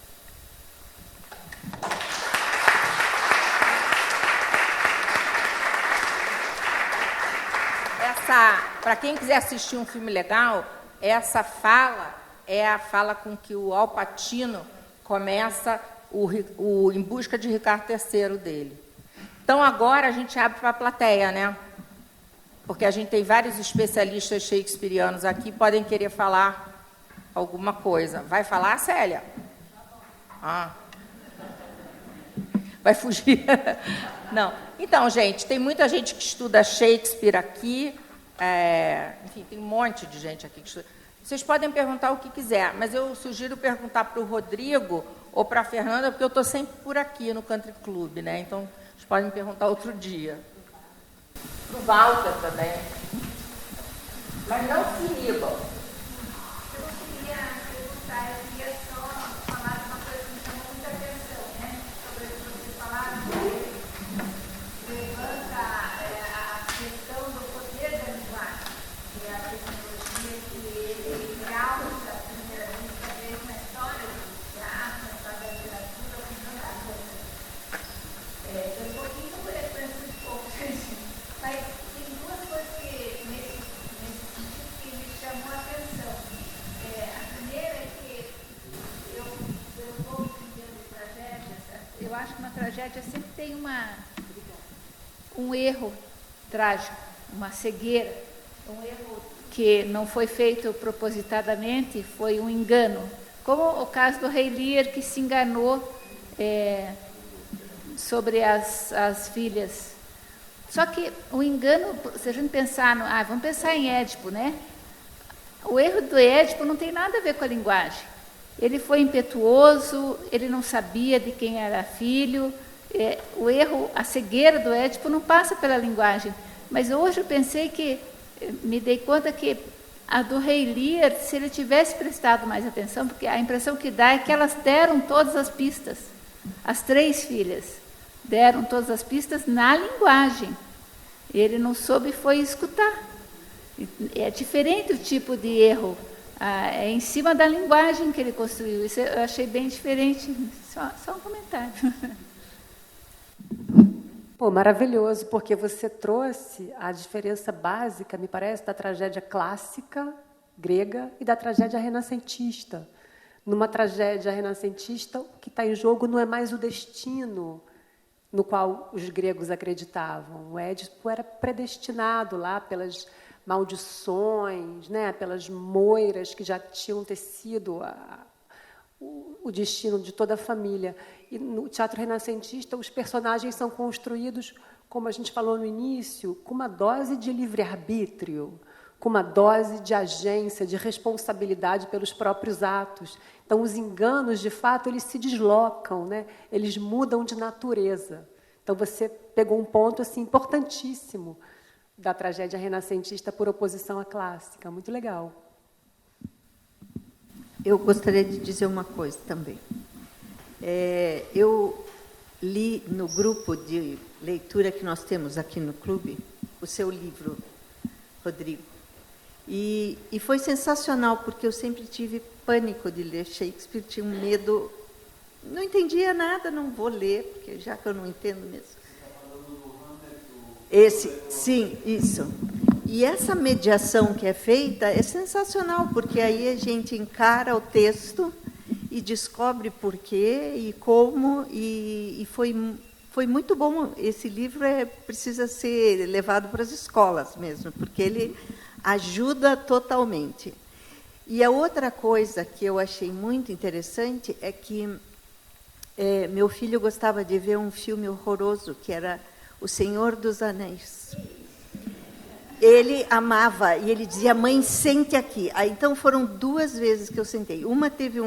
Para quem quiser assistir um filme legal, essa fala é a fala com que o Al Pacino começa o Em Busca de Ricardo III dele. Então, agora a gente abre para a plateia, né? porque a gente tem vários especialistas shakespearianos aqui, podem querer falar alguma coisa. Vai falar, Célia? Ah. Vai fugir? Não. Então, gente, tem muita gente que estuda Shakespeare aqui. Enfim, tem um monte de gente aqui que estuda. Vocês podem perguntar o que quiser, mas eu sugiro perguntar para o Rodrigo ou para a Fernanda, porque eu estou sempre por aqui no Country Club, né? Então, vocês podem me perguntar outro dia. Para o Walter também. Mas não se inibam. Eu queria perguntar, eu queria só falar de uma coisa que me chamou muita atenção, né? Sobre o que vocês falaram, que levanta a questão do poder da linguagem, que é a tecnologia que ele realça a primeira vez na história do teatro, na história da literatura, com tanta coisa. Um pouquinho por esse pouco, mas tem duas coisas que nesse sentido que me chamou a atenção. A primeira é que eu vou entendendo de tragédias, eu acho que uma tragédia sempre tem um erro trágico, uma cegueira, um erro que não foi feito propositadamente, foi um engano. Como o caso do rei Lear, que se enganou sobre as filhas. Só que o engano, se a gente pensar vamos pensar em Édipo, né? O erro do Édipo não tem nada a ver com a linguagem. Ele foi impetuoso, ele não sabia de quem era filho. O erro, a cegueira do Édipo não passa pela linguagem. Mas hoje eu pensei me dei conta que a do rei Lear, se ele tivesse prestado mais atenção, porque a impressão que dá é que elas deram todas as pistas. As 3 filhas deram todas as pistas na linguagem. Ele não soube foi escutar. É diferente o tipo de erro. É em cima da linguagem que ele construiu. Isso eu achei bem diferente. Só um comentário. Pô, maravilhoso, porque você trouxe a diferença básica, me parece, da tragédia clássica grega e da tragédia renascentista. Numa tragédia renascentista, o que está em jogo não é mais o destino no qual os gregos acreditavam. O Édipo era predestinado lá pelas maldições, né, pelas moiras que já tinham tecido o destino de toda a família. E no teatro renascentista, os personagens são construídos, como a gente falou no início, com uma dose de livre-arbítrio, com uma dose de agência, de responsabilidade pelos próprios atos. Então, os enganos, de fato, eles se deslocam, né? Eles mudam de natureza. Então, você pegou um ponto assim, importantíssimo da tragédia renascentista por oposição à clássica. Muito legal. Eu gostaria de dizer uma coisa também. Eu li no grupo de leitura que nós temos aqui no clube o seu livro, Rodrigo. E foi sensacional, porque eu sempre tive pânico de ler Shakespeare, tinha um medo, não entendia nada, não vou ler, porque já que eu não entendo mesmo. Sim, isso. E essa mediação que é feita é sensacional, porque aí a gente encara o texto e descobre por quê e como, e foi muito bom. Esse livro precisa ser levado para as escolas mesmo, porque ele ajuda totalmente. E a outra coisa que eu achei muito interessante é que meu filho gostava de ver um filme horroroso, que era O Senhor dos Anéis. Ele amava, e ele dizia, mãe, sente aqui. Aí, então, foram 2 vezes que eu sentei. Uma teve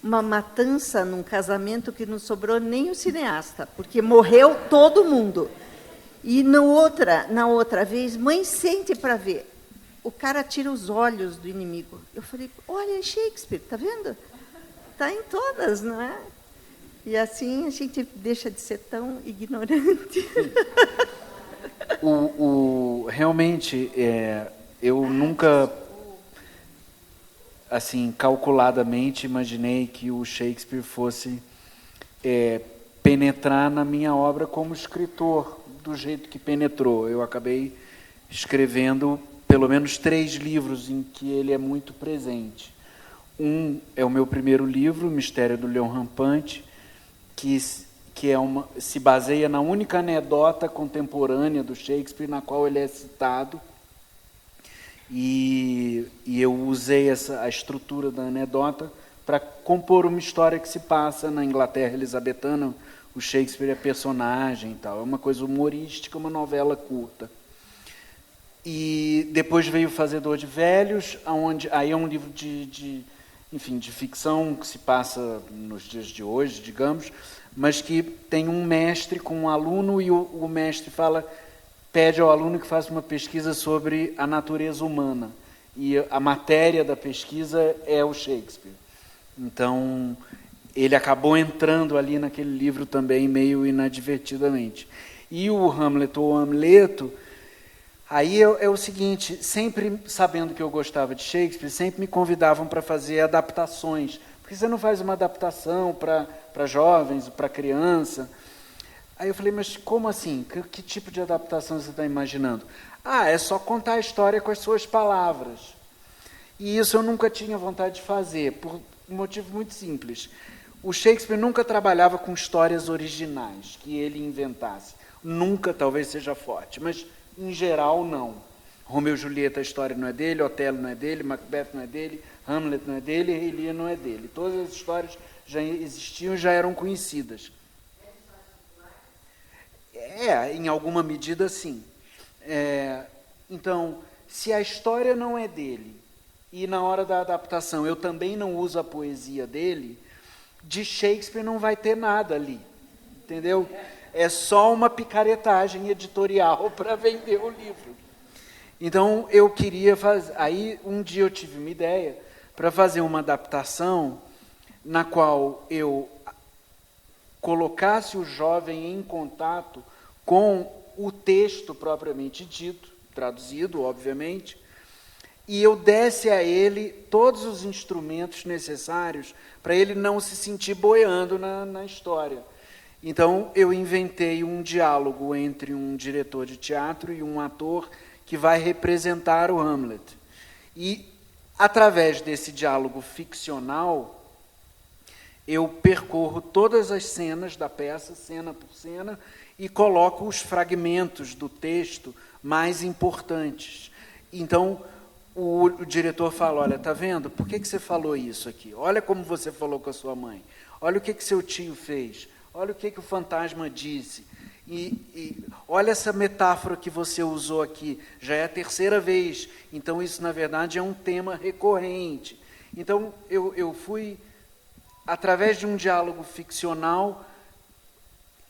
uma matança num casamento que não sobrou nem o cineasta, porque morreu todo mundo. E na outra vez, mãe, sente para ver. O cara tira os olhos do inimigo. Eu falei, olha, é Shakespeare, está vendo? Está em todas, não é? E assim a gente deixa de ser tão ignorante. Realmente, eu nunca, assim, calculadamente, imaginei que o Shakespeare fosse penetrar na minha obra como escritor, do jeito que penetrou. Eu acabei escrevendo pelo menos 3 livros em que ele é muito presente. Um é o meu primeiro livro, O Mistério do Leão Rampante, que se baseia na única anedota contemporânea do Shakespeare, na qual ele é citado, E eu usei a estrutura da anedota para compor uma história que se passa na Inglaterra elizabetana. O Shakespeare é personagem e tal. É uma coisa humorística, uma novela curta. E depois veio O Fazedor de Velhos, aí é um livro de ficção que se passa nos dias de hoje, digamos, mas que tem um mestre com um aluno e o mestre pede ao aluno que faça uma pesquisa sobre a natureza humana. E a matéria da pesquisa é o Shakespeare. Então, ele acabou entrando ali naquele livro também meio inadvertidamente. E o Hamlet ou Hamleto, aí é o seguinte, sempre sabendo que eu gostava de Shakespeare, sempre me convidavam para fazer adaptações. Porque você não faz uma adaptação para jovens, para criança? Aí eu falei, mas como assim? Que tipo de adaptação você está imaginando? É só contar a história com as suas palavras. E isso eu nunca tinha vontade de fazer, por um motivo muito simples. O Shakespeare nunca trabalhava com histórias originais, que ele inventasse. Nunca, talvez seja forte, mas em geral não. Romeu e Julieta, a história não é dele, Otelo não é dele, Macbeth não é dele, Hamlet não é dele, Rei Lear não é dele. Todas as histórias já existiam, já eram conhecidas. Em alguma medida, sim. Então, se a história não é dele, e na hora da adaptação eu também não uso a poesia dele, de Shakespeare não vai ter nada ali, entendeu? É só uma picaretagem editorial para vender o livro. Então, eu queria fazer... Aí, um dia eu tive uma ideia para fazer uma adaptação na qual eu colocasse o jovem em contato com o texto propriamente dito, traduzido, obviamente, e eu desse a ele todos os instrumentos necessários para ele não se sentir boiando na história. Então, eu inventei um diálogo entre um diretor de teatro e um ator que vai representar o Hamlet. E, através desse diálogo ficcional, eu percorro todas as cenas da peça, cena por cena, e coloco os fragmentos do texto mais importantes. Então, o diretor fala, olha, está vendo? Por que você falou isso aqui? Olha como você falou com a sua mãe. Olha o que seu tio fez. Olha o que o fantasma disse. E olha essa metáfora que você usou aqui. Já é a terceira vez. Então, isso, na verdade, é um tema recorrente. Então, eu fui, através de um diálogo ficcional,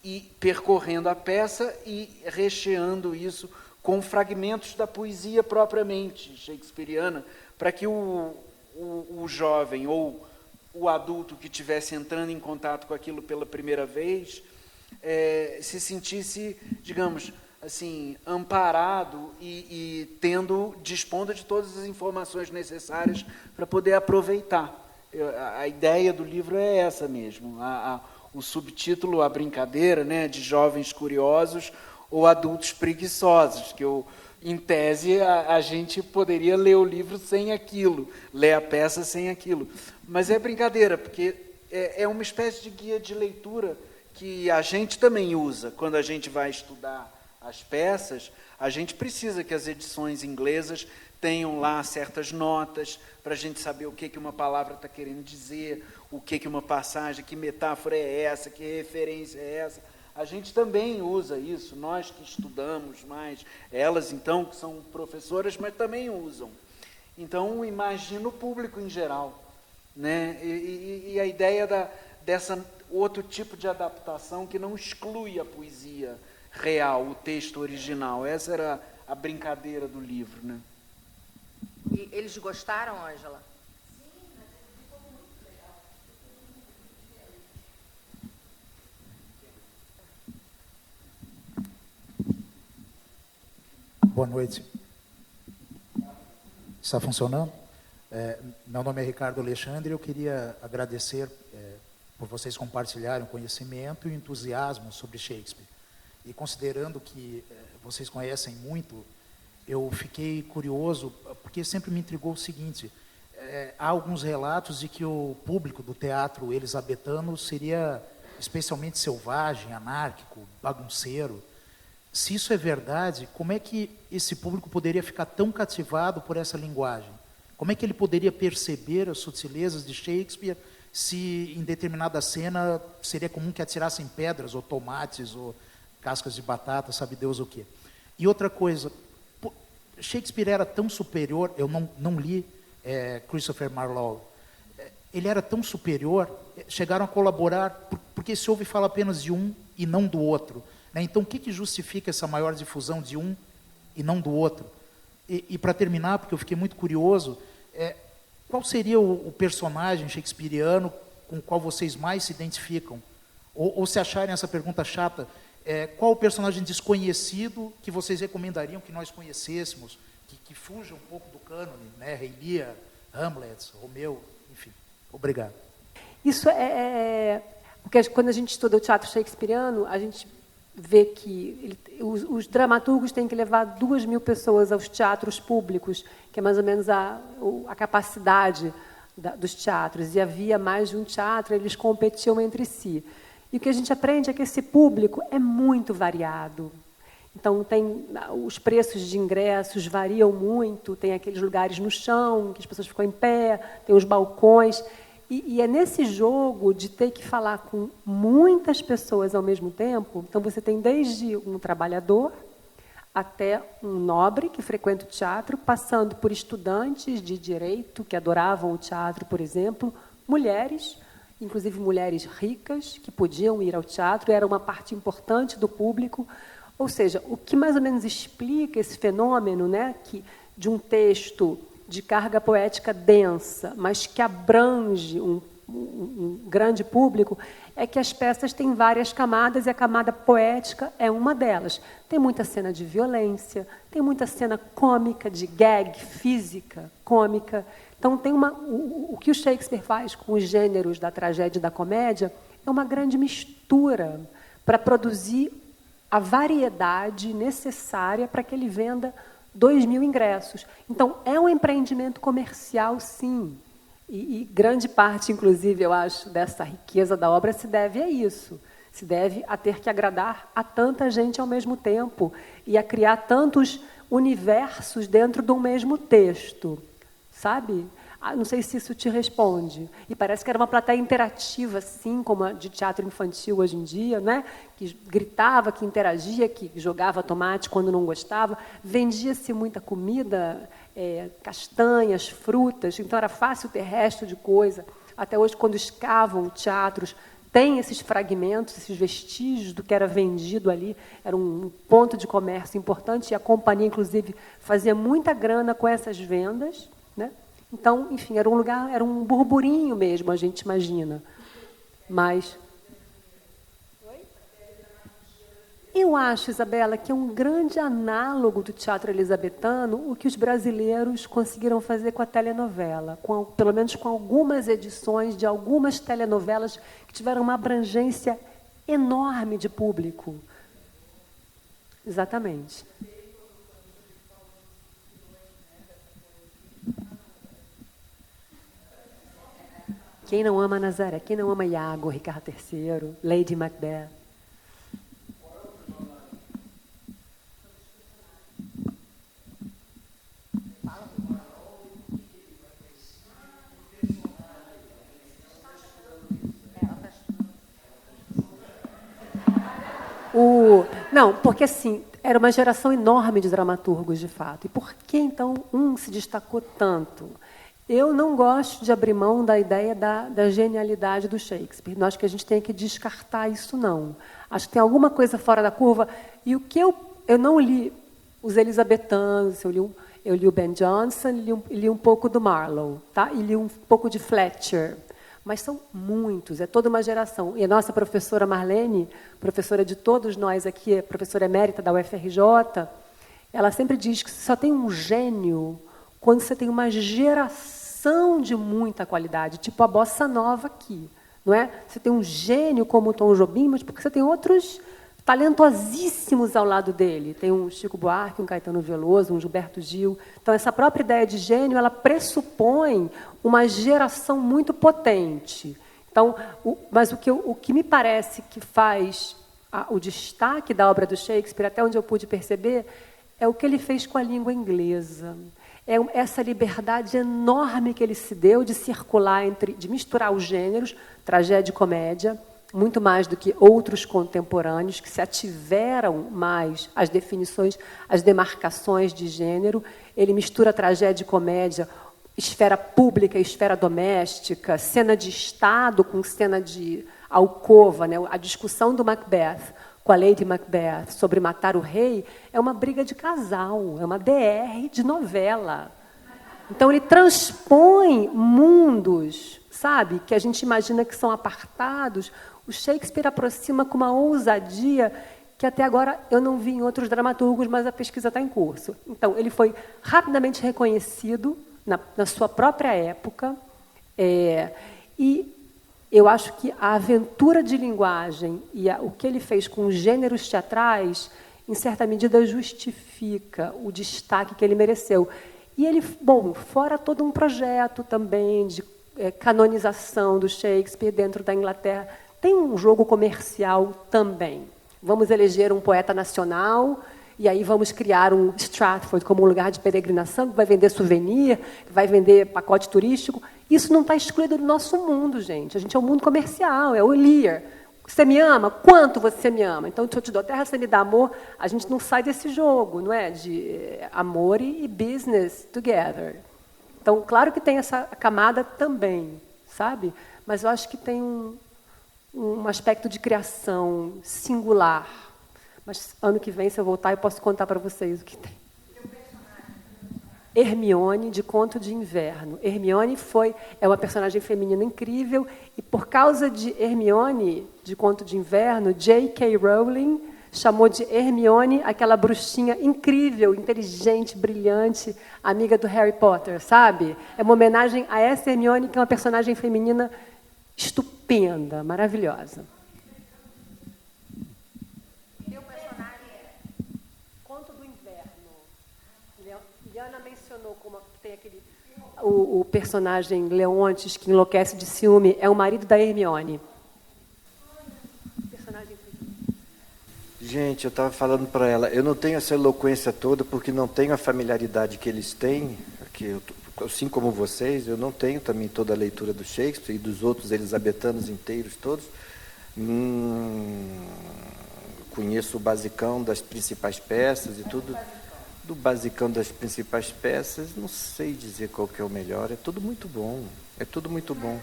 e percorrendo a peça e recheando isso com fragmentos da poesia propriamente shakespeariana, para que o jovem ou o adulto que estivesse entrando em contato com aquilo pela primeira vez se sentisse, digamos assim, amparado e dispondo de todas as informações necessárias para poder aproveitar. A ideia do livro é essa mesmo. O subtítulo, a brincadeira, né, de jovens curiosos ou adultos preguiçosos, que em tese a gente poderia ler o livro sem aquilo, ler a peça sem aquilo. Mas é brincadeira, porque é uma espécie de guia de leitura que a gente também usa. Quando a gente vai estudar as peças, a gente precisa que as edições inglesas tenham lá certas notas, para a gente saber o que uma palavra está querendo dizer, o que uma passagem, que metáfora é essa, que referência é essa. A gente também usa isso, nós que estudamos mais, elas, então, que são professoras, mas também usam. Então, imagina o público em geral, né? E a ideia dessa outro tipo de adaptação que não exclui a poesia real, o texto original. Essa era a brincadeira do livro, né? E eles gostaram, Ângela? Boa noite. Está funcionando? Meu nome é Ricardo Alexandre. Eu queria agradecer por vocês compartilharem o conhecimento e o entusiasmo sobre Shakespeare. E considerando que vocês conhecem muito, eu fiquei curioso, porque sempre me intrigou o seguinte, há alguns relatos de que o público do teatro elisabetano seria especialmente selvagem, anárquico, bagunceiro. se isso é verdade, como é que esse público poderia ficar tão cativado por essa linguagem? Como é que ele poderia perceber as sutilezas de Shakespeare se em determinada cena seria comum que atirassem pedras, ou tomates, ou cascas de batata, sabe Deus o quê? E outra coisa, Shakespeare era tão superior, eu não li Christopher Marlowe, ele era tão superior, chegaram a colaborar, porque se ouve fala apenas de um e não do outro. Né? Então, o que justifica essa maior difusão de um e não do outro? E para terminar, porque eu fiquei muito curioso, qual seria o personagem shakespeariano com o qual vocês mais se identificam? Ou se acharem essa pergunta chata, qual o personagem desconhecido que vocês recomendariam que nós conhecêssemos, que fuja um pouco do cânone, né? Rei Lear, Hamlet, Romeu, enfim. Obrigado. Isso porque quando a gente estuda o teatro shakespeariano, a gente vê que os dramaturgos têm que levar 2.000 pessoas aos teatros públicos, que é mais ou menos a capacidade dos teatros. E havia mais de um teatro, eles competiam entre si. E o que a gente aprende é que esse público é muito variado. Então, os preços de ingressos variam muito, tem aqueles lugares no chão, que as pessoas ficam em pé, tem os balcões. E é nesse jogo de ter que falar com muitas pessoas ao mesmo tempo. Então, você tem desde um trabalhador até um nobre que frequenta o teatro, passando por estudantes de direito que adoravam o teatro, por exemplo, mulheres, inclusive mulheres ricas, que podiam ir ao teatro, era uma parte importante do público. Ou seja, o que mais ou menos explica esse fenômeno, né, de um texto de carga poética densa, mas que abrange um grande público, é que as peças têm várias camadas e a camada poética é uma delas. Tem muita cena de violência, tem muita cena cômica, de gag, física, cômica. Então, o que o Shakespeare faz com os gêneros da tragédia e da comédia é uma grande mistura para produzir a variedade necessária para que ele venda 2.000 ingressos. Então, é um empreendimento comercial, sim. E grande parte, inclusive, eu acho, dessa riqueza da obra se deve a isso. Se deve a ter que agradar a tanta gente ao mesmo tempo e a criar tantos universos dentro de um mesmo texto. Sabe? Não sei se isso te responde. E parece que era uma plateia interativa, assim, como a de teatro infantil hoje em dia, né? Que gritava, que interagia, que jogava tomate quando não gostava. Vendia-se muita comida, castanhas, frutas, então era fácil ter resto de coisa. Até hoje, quando escavam teatros, tem esses fragmentos, esses vestígios do que era vendido ali. Era um ponto de comércio importante e a companhia, inclusive, fazia muita grana com essas vendas, né? Então, enfim, era um lugar, era um burburinho mesmo, a gente imagina. Mas eu acho, Isabela, que é um grande análogo do teatro elisabetano o que os brasileiros conseguiram fazer com a telenovela, pelo menos com algumas edições de algumas telenovelas que tiveram uma abrangência enorme de público. Exatamente. Quem não ama Nazaré? Quem não ama Iago, Ricardo III, Lady Macbeth? Não, porque assim, era uma geração enorme de dramaturgos, de fato. E por que, então, um se destacou tanto? Eu não gosto de abrir mão da ideia da genialidade do Shakespeare. Não acho que a gente tenha que descartar isso, não. Acho que tem alguma coisa fora da curva. E o que eu não li os elisabetanos, eu li o Ben Jonson, li um pouco do Marlowe, tá? E li um pouco de Fletcher. Mas são muitos, é toda uma geração. E a nossa professora Marlene, professora de todos nós aqui, professora emérita da UFRJ, ela sempre diz que só tem um gênio quando você tem uma geração de muita qualidade, tipo a bossa nova aqui, não é? Você tem um gênio como o Tom Jobim, mas porque você tem outros talentosíssimos ao lado dele. Tem um Chico Buarque, um Caetano Veloso, um Gilberto Gil. Então, essa própria ideia de gênio, ela pressupõe uma geração muito potente. Então, mas o que me parece que faz o destaque da obra do Shakespeare, até onde eu pude perceber, é o que ele fez com a língua inglesa. É essa liberdade enorme que ele se deu de circular de misturar os gêneros, tragédia e comédia, muito mais do que outros contemporâneos que se ativeram mais às definições, às demarcações de gênero. Ele mistura tragédia e comédia, esfera pública e esfera doméstica, cena de Estado com cena de alcova, né? A discussão do Macbeth com a Lady Macbeth sobre matar o rei é uma briga de casal, é uma DR de novela. Então, ele transpõe mundos, sabe, que a gente imagina que são apartados. O Shakespeare aproxima com uma ousadia que até agora eu não vi em outros dramaturgos, mas a pesquisa está em curso. Então, ele foi rapidamente reconhecido na sua própria época, e eu acho que a aventura de linguagem e o que ele fez com os gêneros teatrais, em certa medida, justifica o destaque que ele mereceu. E ele, fora todo um projeto também de canonização do Shakespeare dentro da Inglaterra, tem um jogo comercial também. Vamos eleger um poeta nacional, e aí vamos criar um Stratford como um lugar de peregrinação, que vai vender souvenir, que vai vender pacote turístico. Isso não está excluído do nosso mundo, gente. A gente é um mundo comercial, é o Lear. Você me ama? Quanto você me ama? Então, se eu te dou terra, você me dá amor. A gente não sai desse jogo, não é? De amor e business together. Então, claro que tem essa camada também, sabe? Mas eu acho que tem um aspecto de criação singular. Mas ano que vem, se eu voltar, eu posso contar para vocês o que tem. Hermione, de Conto de Inverno. Hermione é uma personagem feminina incrível, e por causa de Hermione, de Conto de Inverno, J.K. Rowling chamou de Hermione aquela bruxinha incrível, inteligente, brilhante, amiga do Harry Potter, sabe? É uma homenagem a essa Hermione, que é uma personagem feminina estupenda, maravilhosa. Liana mencionou como tem o personagem Leontes, que enlouquece de ciúme, é o marido da Hermione. Gente, eu estava falando para ela, eu não tenho essa eloquência toda porque não tenho a familiaridade que eles têm, assim como vocês, eu não tenho também toda a leitura do Shakespeare e dos outros elisabetanos inteiros todos. Conheço o basicão das principais peças e tudo. Do basicão das principais peças, não sei dizer qual que é o melhor, é tudo muito bom, é tudo muito bom.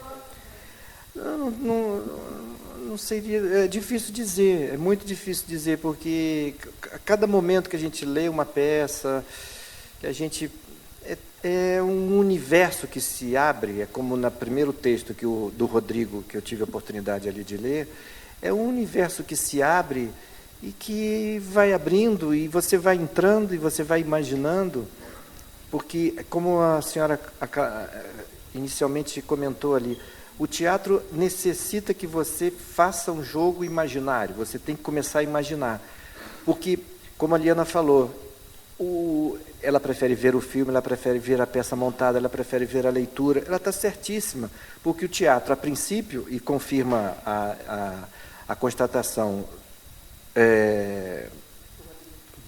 Não seria, é difícil dizer, é muito difícil dizer, porque a cada momento que a gente lê uma peça, que a gente é um universo que se abre, é como no primeiro texto do Rodrigo, que eu tive a oportunidade ali de ler, é um universo que se abre e que vai abrindo, e você vai entrando, e você vai imaginando, porque, como a senhora inicialmente comentou ali, o teatro necessita que você faça um jogo imaginário, você tem que começar a imaginar. Porque, como a Liana falou, ela prefere ver o filme, ela prefere ver a peça montada, ela prefere ver a leitura, ela está certíssima, porque o teatro, a princípio, e confirma a constatação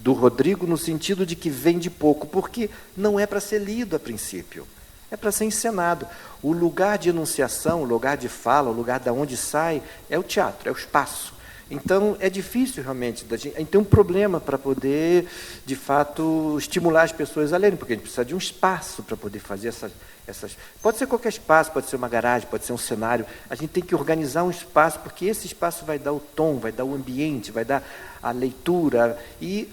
do Rodrigo, no sentido de que vem de pouco, porque não é para ser lido a princípio, é para ser encenado. O lugar de enunciação, o lugar de fala, o lugar de onde sai, é o teatro, é o espaço. Então, é difícil realmente, a gente tem um problema para poder, de fato, estimular as pessoas a lerem, porque a gente precisa de um espaço para poder fazer essas... Pode ser qualquer espaço, pode ser uma garagem, pode ser um cenário, a gente tem que organizar um espaço, porque esse espaço vai dar o tom, vai dar o ambiente, vai dar a leitura, e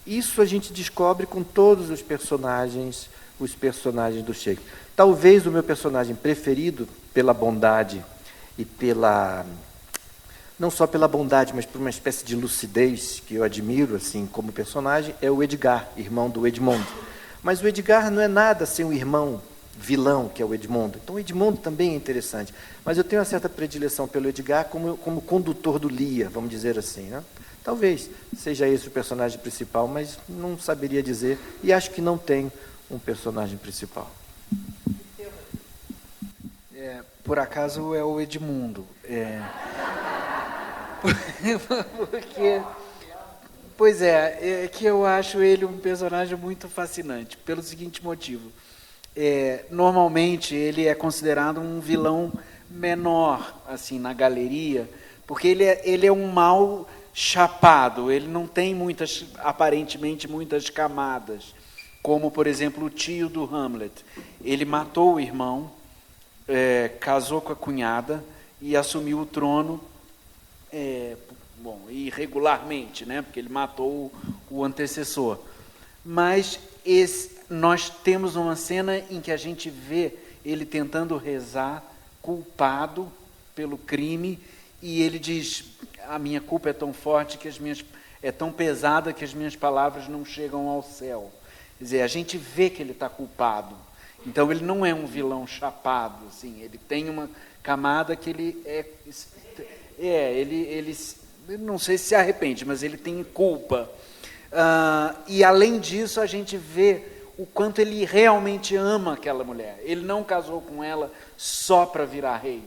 isso a gente descobre com todos os personagens do Shakespeare. Talvez o meu personagem preferido, pela bondade e não só pela bondade, mas por uma espécie de lucidez que eu admiro assim como personagem, é o Edgar, irmão do Edmondo. Mas o Edgar não é nada sem o irmão vilão, que é o Edmondo. Então o Edmondo também é interessante. Mas eu tenho uma certa predileção pelo Edgar como condutor do Lear, vamos dizer assim, né? Talvez seja esse o personagem principal, mas não saberia dizer, e acho que não tem um personagem principal. Por acaso é o Edmundo. Porque, pois é que eu acho ele um personagem muito fascinante, pelo seguinte motivo. Normalmente ele é considerado um vilão menor, assim, na galeria, porque ele é um mal chapado, ele não tem aparentemente muitas camadas, como, por exemplo, o tio do Hamlet. Ele matou o irmão, casou com a cunhada e assumiu o trono, irregularmente, né, porque ele matou o antecessor. Mas nós temos uma cena em que a gente vê ele tentando rezar, culpado pelo crime, e ele diz: a minha culpa é tão forte, é tão pesada que as minhas palavras não chegam ao céu. Quer dizer, a gente vê que ele está culpado. Então ele não é um vilão chapado, assim, ele tem uma camada que ele ele não sei se arrepende, mas ele tem culpa. E além disso a gente vê o quanto ele realmente ama aquela mulher. Ele não casou com ela só para virar rei.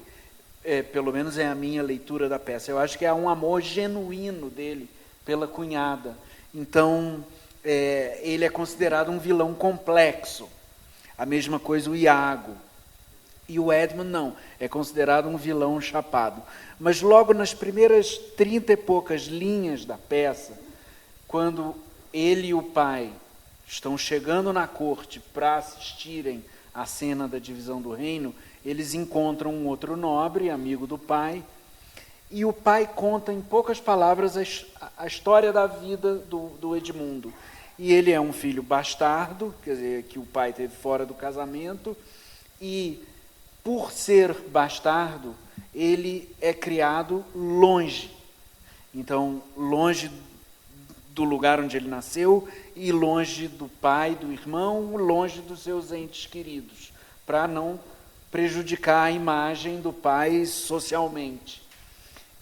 Pelo menos é a minha leitura da peça. Eu acho que é um amor genuíno dele pela cunhada. Então, ele é considerado um vilão complexo. A mesma coisa o Iago. E o Edmund não, é considerado um vilão chapado. Mas logo nas primeiras 30 e poucas linhas da peça, quando ele e o pai estão chegando na corte para assistirem à cena da divisão do reino, eles encontram um outro nobre, amigo do pai, e o pai conta em poucas palavras a história da vida do Edmundo. E ele é um filho bastardo, quer dizer, que o pai teve fora do casamento, e por ser bastardo, ele é criado longe. Então, longe do lugar onde ele nasceu e longe do pai, do irmão, longe dos seus entes queridos, para não prejudicar a imagem do pai socialmente.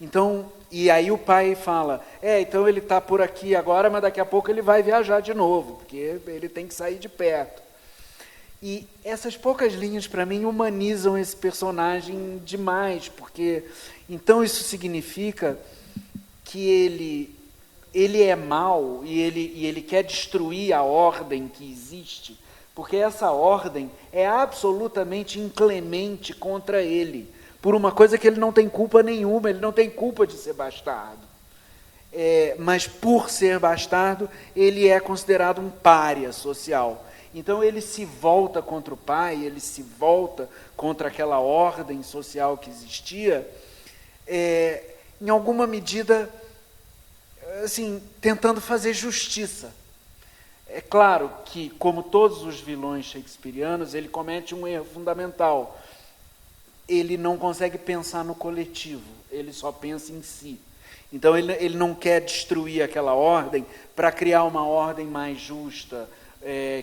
Então, e aí o pai fala, então ele está por aqui agora, mas daqui a pouco ele vai viajar de novo, porque ele tem que sair de perto. E essas poucas linhas, para mim, humanizam esse personagem demais, porque então isso significa que ele é mau e ele quer destruir a ordem que existe, porque essa ordem é absolutamente inclemente contra ele, por uma coisa que ele não tem culpa nenhuma, ele não tem culpa de ser bastardo. Mas por ser bastardo, ele é considerado um pária social. Então ele se volta contra o pai, ele se volta contra aquela ordem social que existia, em alguma medida, assim, tentando fazer justiça. É claro que, como todos os vilões shakespearianos, ele comete um erro fundamental. Ele não consegue pensar no coletivo, ele só pensa em si. Então ele não quer destruir aquela ordem para criar uma ordem mais justa,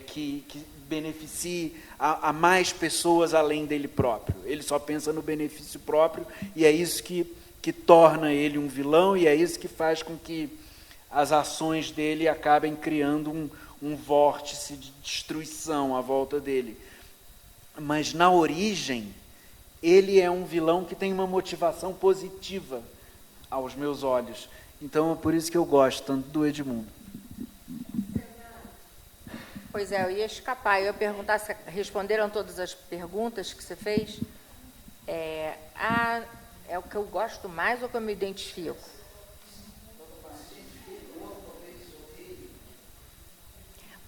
que beneficie a mais pessoas além dele próprio. Ele só pensa no benefício próprio, e é isso que torna ele um vilão, e é isso que faz com que as ações dele acabem criando um vórtice de destruição à volta dele. Mas, na origem, ele é um vilão que tem uma motivação positiva aos meus olhos. Então, é por isso que eu gosto tanto do Edmundo. Pois é, eu ia escapar. Eu ia perguntar se responderam todas as perguntas que você fez. É o que eu gosto mais ou que eu me identifico?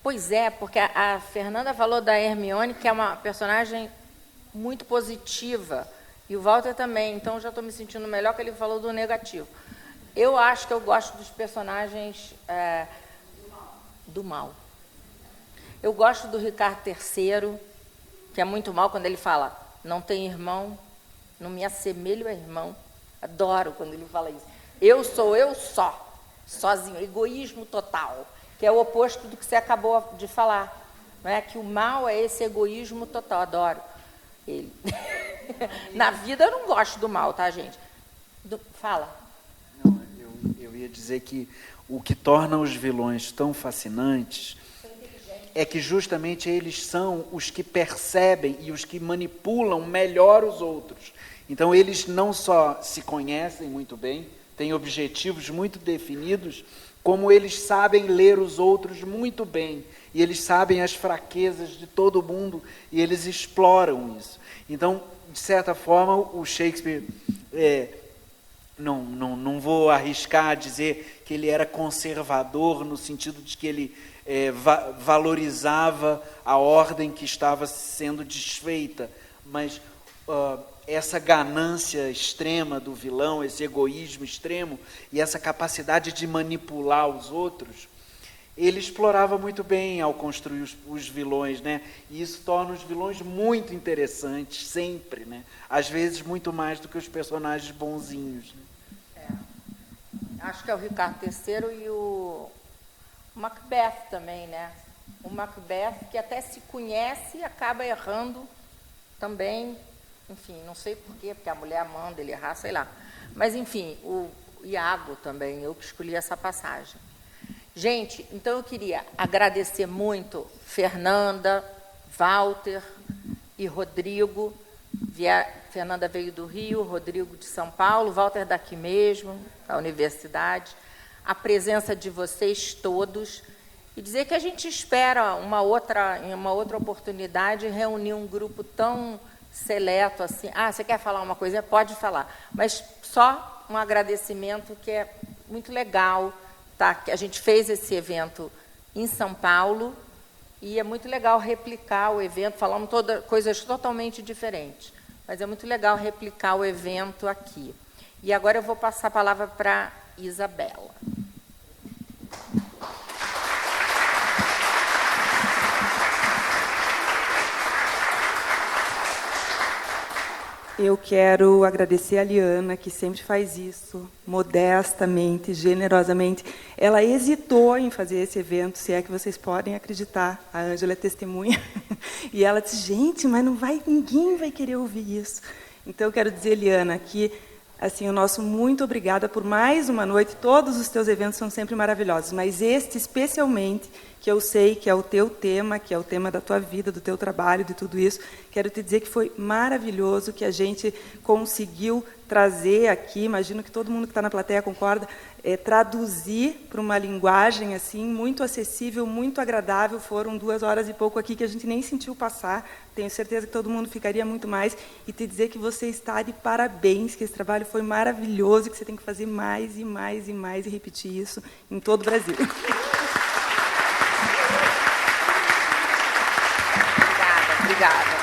Pois é, porque a Fernanda falou da Hermione, que é uma personagem muito positiva, e o Walter também, então já estou me sentindo melhor que ele falou do negativo. Eu acho que eu gosto dos personagens do mal. Eu gosto do Ricardo III, que é muito mal quando ele fala, não tem irmão, não me assemelho a irmão. Adoro quando ele fala isso. Eu sou eu só, sozinho, egoísmo total, que é o oposto do que você acabou de falar. Não é? Que o mal é esse egoísmo total, adoro ele. Na vida eu não gosto do mal, tá, gente? Fala. Não, eu ia dizer que o que torna os vilões tão fascinantes é que justamente eles são os que percebem e os que manipulam melhor os outros. Então eles não só se conhecem muito bem, têm objetivos muito definidos, como eles sabem ler os outros muito bem, e eles sabem as fraquezas de todo mundo, e eles exploram isso. Então, de certa forma, o Shakespeare, não vou arriscar dizer que ele era conservador, no sentido de que ele valorizava a ordem que estava sendo desfeita, mas essa ganância extrema do vilão, esse egoísmo extremo e essa capacidade de manipular os outros, ele explorava muito bem ao construir os vilões, né? E isso torna os vilões muito interessantes, sempre, né? Às vezes muito mais do que os personagens bonzinhos, né? Acho que é o Ricardo III e o Macbeth também, né? O Macbeth, que até se conhece e acaba errando também, enfim, não sei porquê, porque a mulher manda ele errar, sei lá. Mas, enfim, o Iago também, eu que escolhi essa passagem. Gente, então eu queria agradecer muito Fernanda, Walter e Rodrigo. Fernanda veio do Rio, Rodrigo de São Paulo, Walter daqui mesmo, da universidade. A presença de vocês todos. E dizer que a gente espera em uma outra oportunidade reunir um grupo tão seleto assim. Ah, você quer falar uma coisa? Pode falar. Mas só um agradecimento que é muito legal. Tá? A gente fez esse evento em São Paulo e é muito legal replicar o evento. Falamos coisas totalmente diferentes, mas é muito legal replicar o evento aqui. E agora eu vou passar a palavra para Isabela. Eu quero agradecer a Liana, que sempre faz isso, modestamente, generosamente. Ela hesitou em fazer esse evento, se é que vocês podem acreditar. A Ângela é testemunha. E ela disse, gente, mas ninguém vai querer ouvir isso. Então, eu quero dizer, Liana, que assim, o nosso muito obrigada por mais uma noite. Todos os teus eventos são sempre maravilhosos, mas este especialmente, que eu sei que é o teu tema, que é o tema da tua vida, do teu trabalho, de tudo isso, quero te dizer que foi maravilhoso, que a gente conseguiu trazer aqui, imagino que todo mundo que está na plateia concorda, traduzir para uma linguagem assim muito acessível, muito agradável. Foram 2 horas e pouco aqui que a gente nem sentiu passar. Tenho certeza que todo mundo ficaria muito mais. E te dizer que você está de parabéns, que esse trabalho foi maravilhoso, que você tem que fazer mais e mais e mais e repetir isso em todo o Brasil. Obrigada.